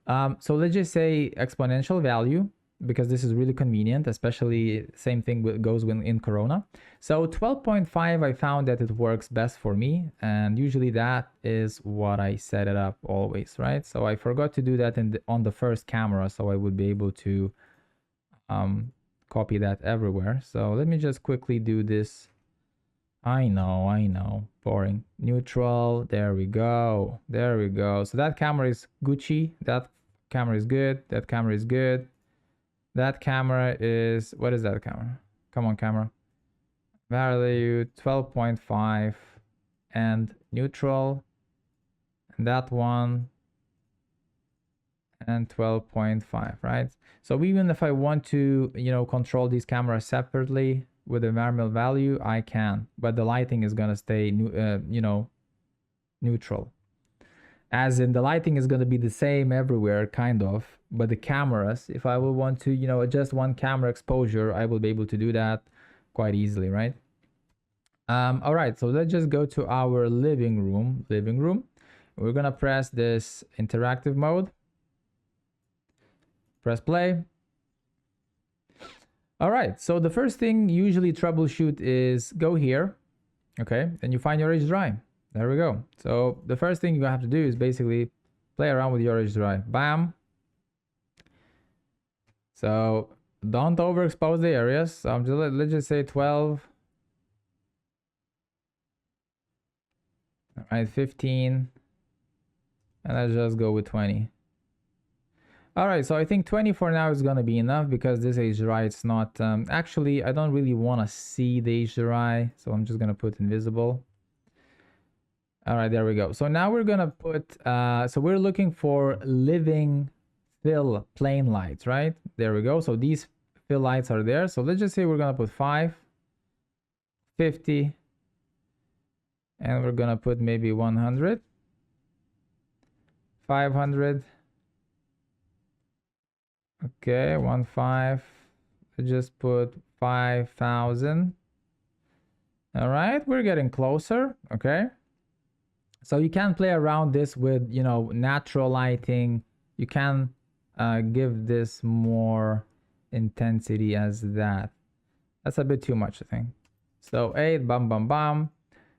Speaker 1: So let's just say exponential value, because this is really convenient, especially same thing goes when in Corona. So 12.5, I found that it works best for me, and usually that is what I set it up always, right? So I forgot to do that on the first camera, so I would be able to copy that everywhere. So let me just quickly do this. I know, boring. Neutral, there we go, there we go. So that camera is Gucci, that camera is good, that camera is good. That camera is, what is that camera? Come on, camera. Value 12.5 and neutral. And that one and 12.5, right? So even if I want to, control these cameras separately with a variable value, I can, but the lighting is gonna stay, neutral. As in the lighting is gonna be the same everywhere, kind of, but the cameras, if I will want to, adjust one camera exposure, I will be able to do that quite easily, right? All right, so let's just go to our living room. We're gonna press this interactive mode. Press play. All right, so the first thing usually troubleshoot is go here, okay? Then you find your HDRI. There we go. So the first thing you're gonna have to do is basically play around with your HDRI. Bam. So don't overexpose the areas. So let's just say 12. All right, 15. And let's just go with 20. All right, so I think 20 for now is gonna be enough, because this HDRI, it's not, actually, I don't really wanna see the HDRI, so I'm just gonna put invisible. All right, there we go. So now we're gonna put, so we're looking for living fill plane lights, right? There we go. So these fill lights are there. So let's just say we're gonna put 5, 50, and we're gonna put maybe 100, 500. Okay, 1.5. Just put 5,000. All right, we're getting closer. Okay, so you can play around this with natural lighting. You can give this more intensity as that. That's a bit too much, I think. So 8, bam, bam, bam.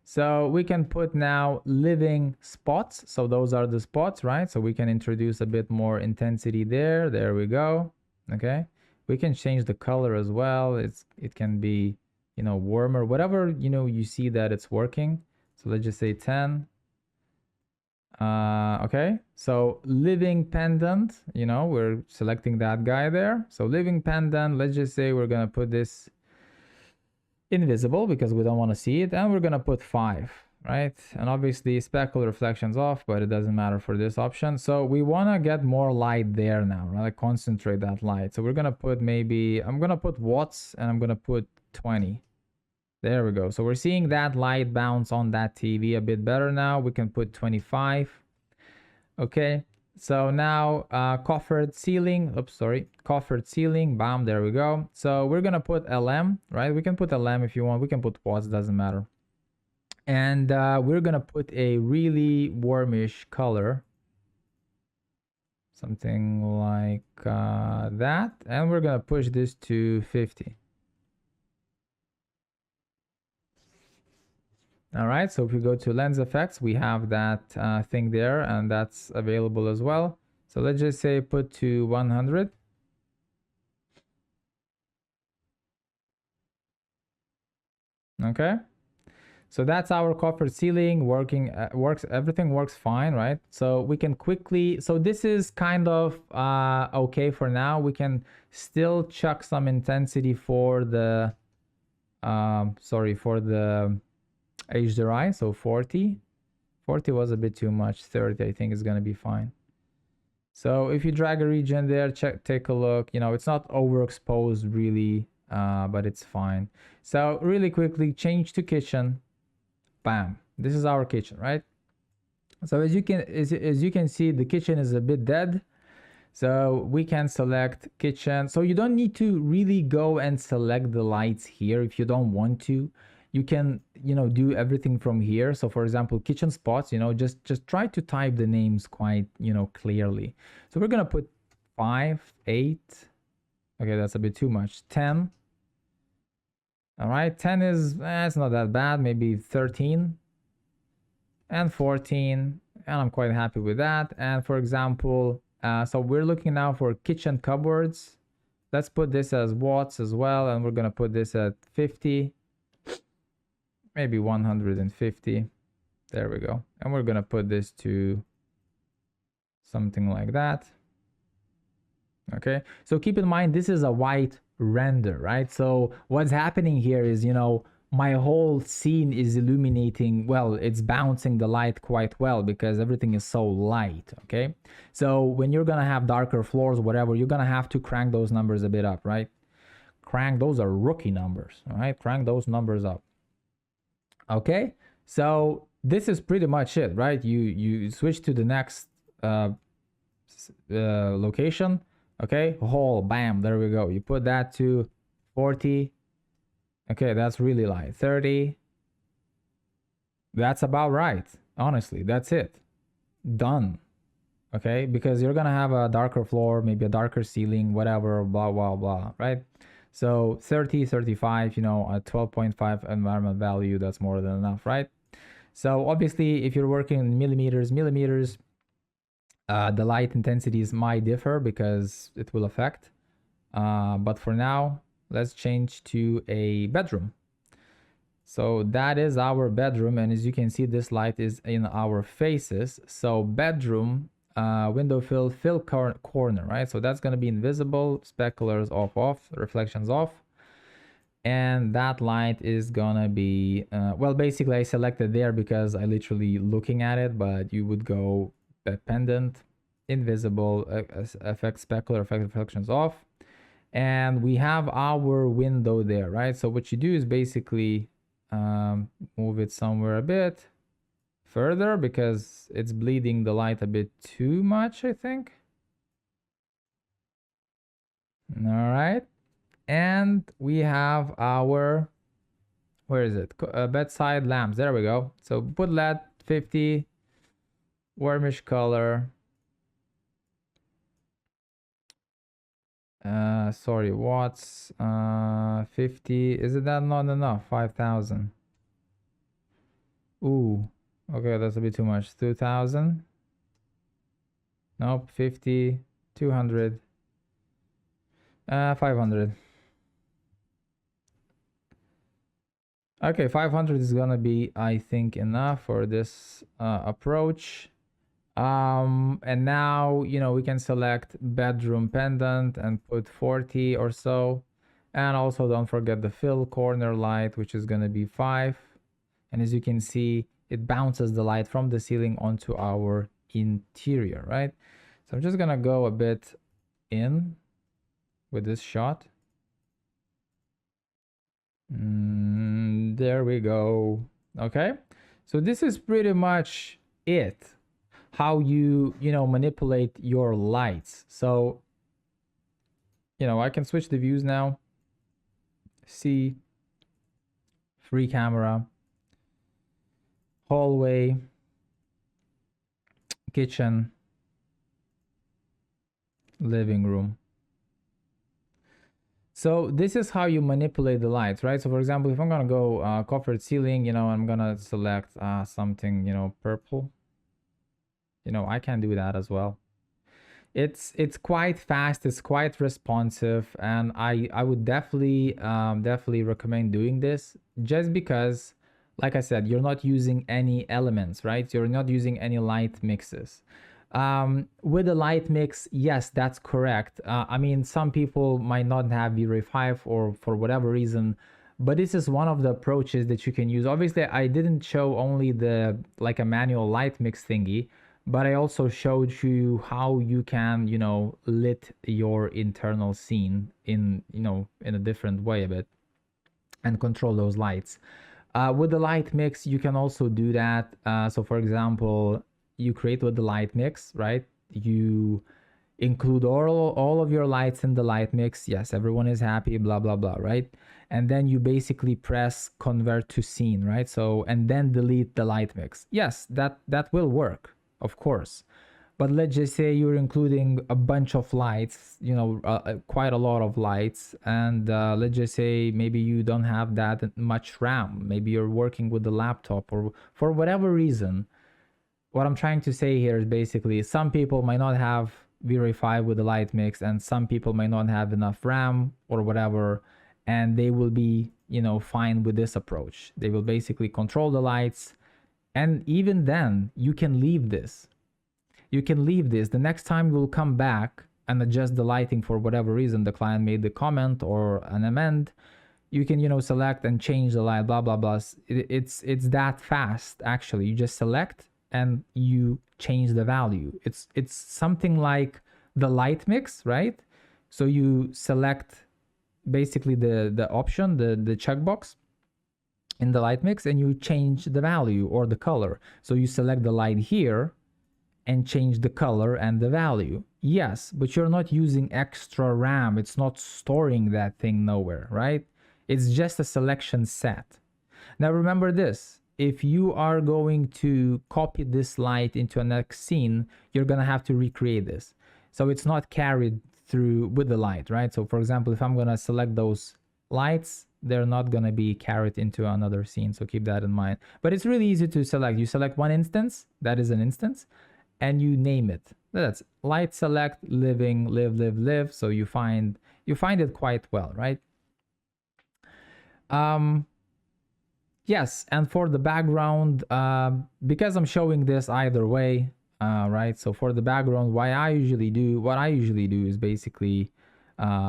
Speaker 1: So we can put now living spots. So those are the spots, right? So we can introduce a bit more intensity there. There we go. Okay. We can change the color as well. It can be, warmer, whatever, you see that it's working. So let's just say 10. Okay. So living pendant, we're selecting that guy there. So living pendant, let's just say we're going to put this invisible because we don't want to see it, and we're gonna put 5, right? And obviously specular reflections off, but it doesn't matter for this option. So we want to get more light there now, right? Like concentrate that light. So we're gonna put I'm gonna put watts, and I'm gonna put 20. There we go. So we're seeing that light bounce on that TV a bit better now. We can put 25. Okay. So now coffered ceiling, coffered ceiling, bam, there we go. So we're gonna put LM, right? We can put LM if you want, we can put watts, doesn't matter. And we're gonna put a really warmish color, something like that, and we're gonna push this to 50. All right, so if we go to lens effects, we have that thing there, and that's available as well. So let's just say put to 100. Okay, so that's our copper ceiling working, everything works fine, right? So we can quickly, so this is kind of okay for now. We can still chuck some intensity for the for the HDRI. So 40 was a bit too much. 30 I think is going to be fine. So if you drag a region there, take a look. You know, it's not overexposed really, but it's fine. So really quickly, change to kitchen. Bam. This is our kitchen, right? So as you can see, the kitchen is a bit dead. So we can select kitchen. So you don't need to really go and select the lights here if you don't want to. You can, you know, do everything from here. So for example, kitchen spots, you know, just try to type the names quite, you know, clearly. So we're gonna put 5, 8. Okay, that's a bit too much. 10. All right, 10 is, it's not that bad. Maybe 13 and 14, and I'm quite happy with that. And for example, so we're looking now for kitchen cupboards. Let's put this as watts as well, and we're gonna put this at 50, maybe 150. There we go. And we're gonna put this to something like that. Okay, so keep in mind this is a white render, right? So what's happening here is, you know, my whole scene is illuminating, well, it's bouncing the light quite well because everything is so light. Okay, so when you're gonna have darker floors, whatever, you're gonna have to crank those numbers a bit up, right? Crank, those are rookie numbers, all right? Crank those numbers up. Okay, so this is pretty much it, right? You switch to the next location. Okay, hole, bam, there we go. You put that to 40. Okay, that's really light. 30. That's about right. Honestly, that's it. Done. Okay, because you're gonna have a darker floor, maybe a darker ceiling, whatever, blah, blah, blah, right? So 30, 35, you know, a 12.5 environment value, that's more than enough, right? So obviously, if you're working in millimeters, the light intensities might differ because it will affect. But for now, let's change to a bedroom. So that is our bedroom, and as you can see, this light is in our faces. So bedroom, window fill corner, right? So that's gonna be invisible, speculars off, reflections off. And that light is gonna be, well, basically I selected there because I literally looking at it, but you would go pendant, invisible, effect specular, effect reflections off. And we have our window there, right? So what you do is basically move it somewhere a bit further because it's bleeding the light a bit too much, I think. All right. And we have our, where is it? Bedside lamps. There we go. So put LED 50, warmish color. Sorry, watts. 50. Is it that not enough? 5,000. Ooh. Okay, that's a bit too much. 2,000. Nope. 50. 200. 500. Okay, 500 is gonna be, I think, enough for this approach. And now, you know, we can select bedroom pendant and put 40 or so. And also don't forget the fill corner light, which is gonna be 5. And as you can see, it bounces the light from the ceiling onto our interior, right? So I'm just gonna go a bit in with this shot. There we go. Okay, so this is pretty much it, how you know, manipulate your lights. So, you know, I can switch the views now. See, free camera, hallway, kitchen, living room. So this is how you manipulate the lights, right? So for example, if I'm gonna go coffered ceiling, I'm gonna select something, purple. I can do that as well. It's quite fast, it's quite responsive, and I would definitely recommend doing this, just because, like I said, you're not using any elements, right? You're not using any light mixes. With the light mix, yes, that's correct. I mean, some people might not have V-Ray 5 or for whatever reason, but this is one of the approaches that you can use. Obviously, I didn't show only the like a manual light mix thingy, but I also showed you how you can, lit your internal scene in a different way a bit and control those lights. With the light mix, you can also do that. So for example, you create with the light mix, right? You include all of your lights in the light mix. Yes, everyone is happy, blah, blah, blah, right? And then you basically press convert to scene, right? So, and then delete the light mix. Yes, that will work, of course. But let's just say you're including a bunch of lights, quite a lot of lights, and let's just say maybe you don't have that much RAM. Maybe you're working with the laptop, or for whatever reason. What I'm trying to say here is basically some people might not have V-Ray 5 with the light mix, and some people might not have enough RAM or whatever, and they will be, fine with this approach. They will basically control the lights, and even then, you can leave this. The next time you will come back and adjust the lighting for whatever reason the client made the comment or an amend, you can select and change the light, blah blah blah. It's that fast. Actually, you just select and you change the value. It's something like the light mix, right? So you select basically the option, the checkbox in the light mix, and you change the value or the color. So you select the light here and change the color and the value. Yes, but you're not using extra RAM. It's not storing that thing nowhere, right? It's just a selection set. Now remember this, if you are going to copy this light into a next scene, you're gonna have to recreate this. So it's not carried through with the light, right? So for example, if I'm gonna select those lights, they're not gonna be carried into another scene. So keep that in mind. But it's really easy to select. You select one instance, that is an instance, and you name it. That's light select, living, live. So you find it quite well, right? Yes, and for the background, because I'm showing this either way, right? So for the background, what I usually do is basically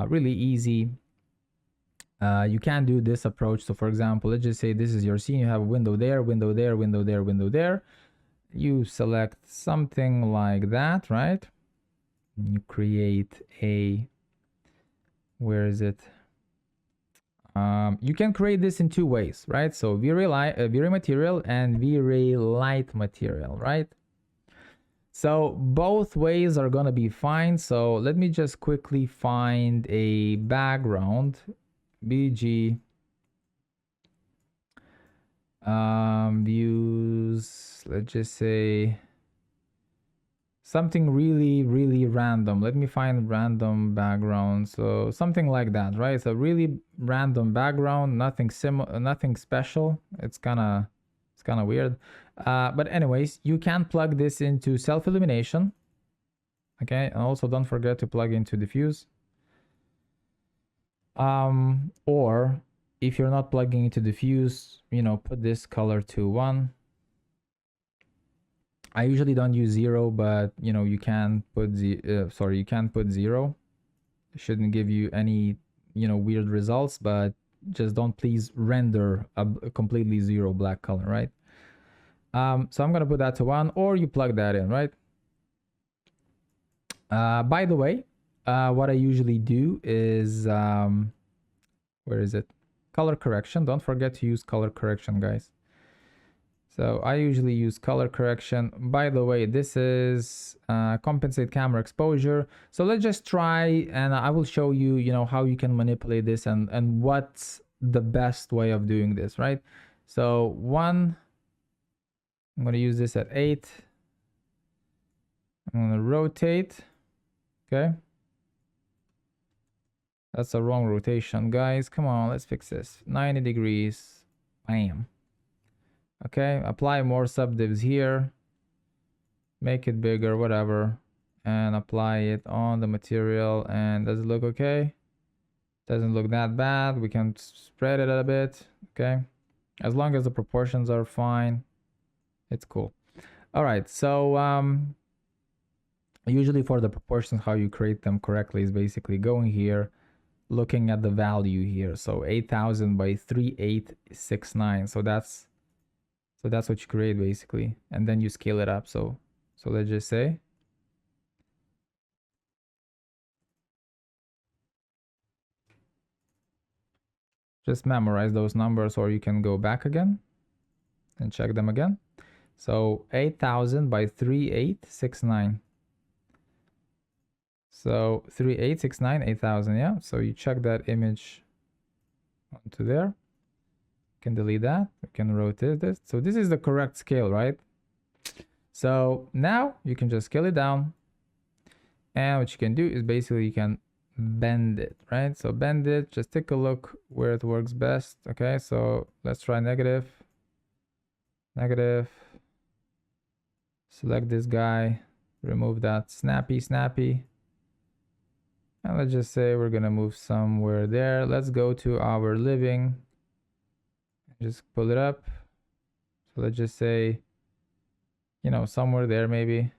Speaker 1: really easy. You can do this approach. So for example, let's just say this is your scene. You have a window there, window there, window there, window there. You select something like that, right? You create a, where is it? You can create this in two ways, right? So V-Ray material and V-Ray light material, right? So both ways are gonna be fine. So let me just quickly find a background, BG, views, let's just say something really random. Let me find random background. So something like that, right? So really random background, nothing special. It's kind of weird. But anyways, you can plug this into self-illumination. Okay, and also don't forget to plug into diffuse. Or if you're not plugging into diffuse, put this color to 1. I usually don't use 0, but you can put you can put 0. It shouldn't give you any weird results, but just don't please render a completely 0 black color, right? So I'm gonna put that to 1, or you plug that in, right? By the way, what I usually do is where is it? Color correction. Don't forget to use color correction, guys. So I usually use color correction. By the way, this is compensate camera exposure. So let's just try, and I will show you, how you can manipulate this and what's the best way of doing this, right? So 1, I'm going to use this at 8. I'm going to rotate, okay? That's a wrong rotation, guys. Come on, let's fix this. 90 degrees. Bam. Okay, apply more subdivs here. Make it bigger, whatever. And apply it on the material. And does it look okay? Doesn't look that bad. We can spread it a bit. Okay. As long as the proportions are fine, it's cool. All right. So usually for the proportions, how you create them correctly is basically going here, looking at the value here. So 8,000 by 3869. So that's what you create basically, and then you scale it up. So let's just say just memorize those numbers, or you can go back again and check them again. So 8,000 by 3869. So 3869, 8,000, yeah. So you check that image onto there. You can delete that. You can rotate this. So this is the correct scale, right? So now you can just scale it down. And what you can do is basically you can bend it, right? So bend it, just take a look where it works best. Okay, so let's try negative. Select this guy, remove that snappy. And let's just say we're gonna move somewhere there. Let's go to our living. Just pull it up. So let's just say, you know, somewhere there maybe.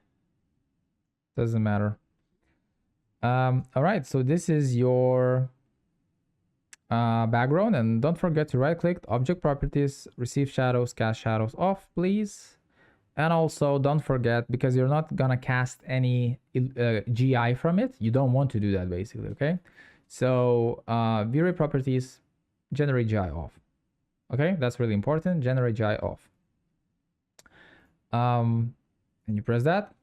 Speaker 1: Doesn't matter. All right, so this is your background, and don't forget to right click object properties, receive shadows, cast shadows off, please. And also don't forget, because you're not gonna cast any GI from it, you don't want to do that basically. Okay, so V-Ray properties, generate GI off. Okay, that's really important. Generate GI off. And you press that,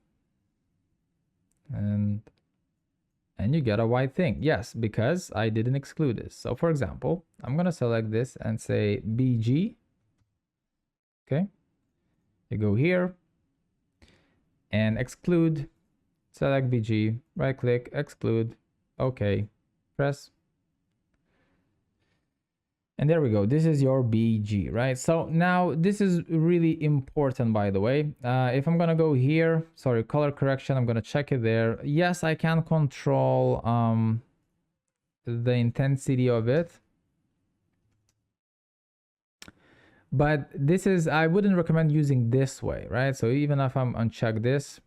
Speaker 1: and you get a white thing. Yes, because I didn't exclude this. So for example, I'm gonna select this and say BG. Okay, you go here and exclude, select BG, right click, exclude, okay, press. And there we go. This is your BG, right? So now this is really important, by the way. If I'm gonna go here, sorry, color correction, I'm gonna check it there. Yes, I can control the intensity of it. But this is, I wouldn't recommend using this way, right? So even if I'm uncheck this,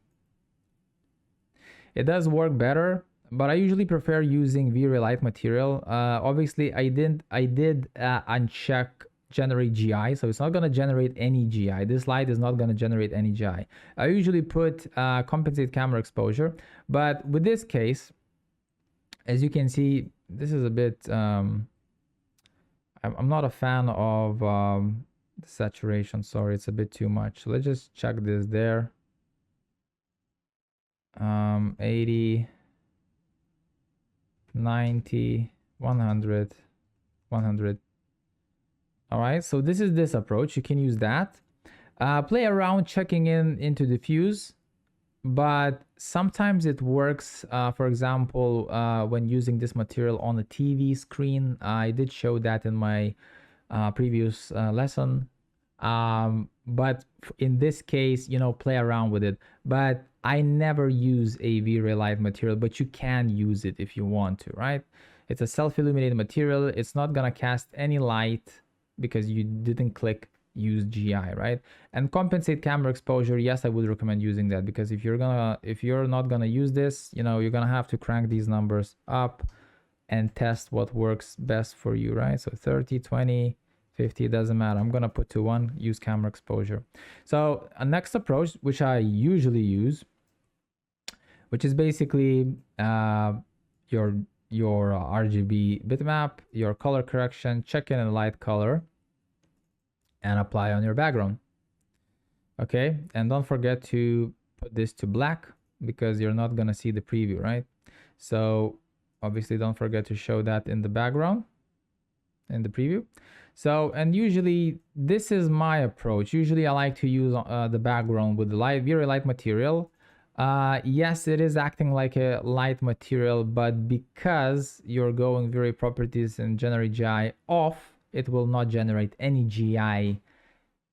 Speaker 1: it does work better, but I usually prefer using VRay light material. Obviously I did uncheck generate GI, so it's not gonna generate any GI. This light is not gonna generate any GI. I usually put compensate camera exposure, but with this case, as you can see, this is a bit, I'm not a fan of the saturation. Sorry, it's a bit too much. So let's just check this there. 80, 90, 100, 100. All right, so this is this approach. You can use that. Play around checking into diffuse, but sometimes it works. For example, when using this material on a TV screen, I did show that in my previous lesson. But in this case, you know, play around with it. But I never use a V-Ray light material, but you can use it if you want to, right? It's a self-illuminated material. It's not gonna cast any light because you didn't click use GI, right? And compensate camera exposure, yes, I would recommend using that, because if you're not gonna use this, you know, you're gonna have to crank these numbers up and test what works best for you, right? So 30, 20, 50, doesn't matter. I'm gonna put to 1, use camera exposure. So a next approach, which I usually use, which is basically your RGB bitmap, your color correction, check in a light color, and apply on your background. Okay, and don't forget to put this to black, because you're not gonna see the preview, right? So obviously don't forget to show that in the background, in the preview. So, and usually this is my approach. Usually I like to use the background with the V-Ray light material, Yes, it is acting like a light material, but because you're going V-Ray properties and generate GI off, it will not generate any GI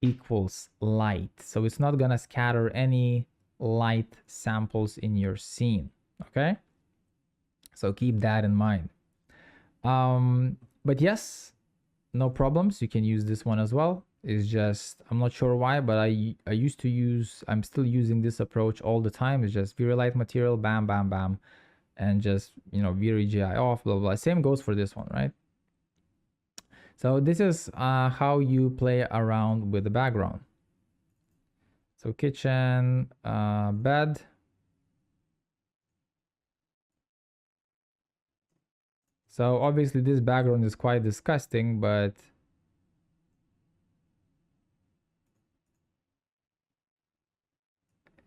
Speaker 1: equals light. So it's not gonna scatter any light samples in your scene. Okay, so keep that in mind. But yes, no problems. You can use this one as well. It's just, I'm not sure why, but I used to use, I'm still using this approach all the time. It's just very light material, bam, bam, bam, and just, you know, very GI off, blah, blah. Same goes for this one, right? So this is how you play around with the background. So kitchen, bed. So obviously this background is quite disgusting, but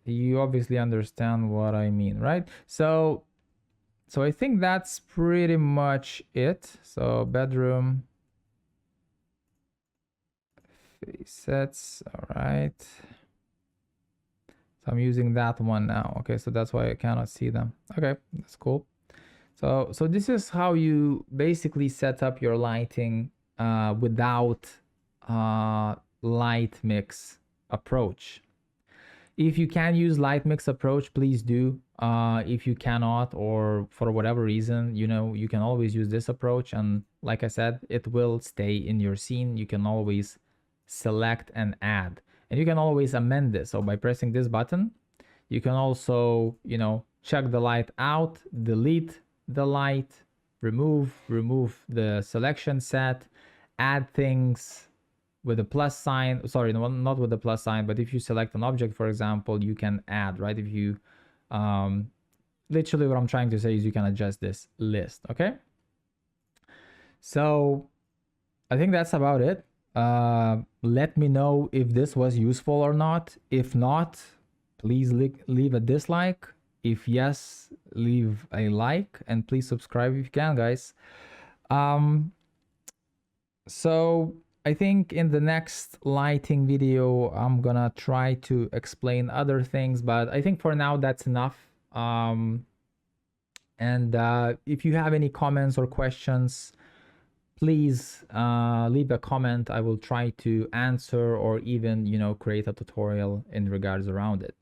Speaker 1: you obviously understand what I mean, right? So I think that's pretty much it. So bedroom sets, all right. So I'm using that one now. Okay, so that's why I cannot see them. Okay, that's cool. So this is how you basically set up your lighting without light mix approach. If you can use light mix approach, please do. If you cannot, or for whatever reason, you know, you can always use this approach. And like I said, it will stay in your scene. You can always select and add, and you can always amend this. So by pressing this button, you can also, you know, check the light out, delete the light, remove the selection set, add things with a plus sign. Sorry, no, not with the plus sign, but if you select an object, for example, you can add, right? If you literally what I'm trying to say is you can adjust this list. Okay, so I think that's about it. Let me know if this was useful or not. If not, please leave a dislike. If yes, leave a like, and please subscribe if you can, guys. So I think in the next lighting video, I'm gonna try to explain other things, but I think for now that's enough. And if you have any comments or questions, please leave a comment. I will try to answer, or even, you know, create a tutorial in regards around it.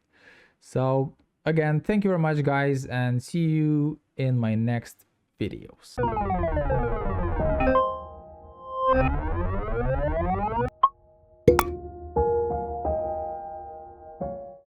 Speaker 1: So again, thank you very much, guys, and see you in my next videos.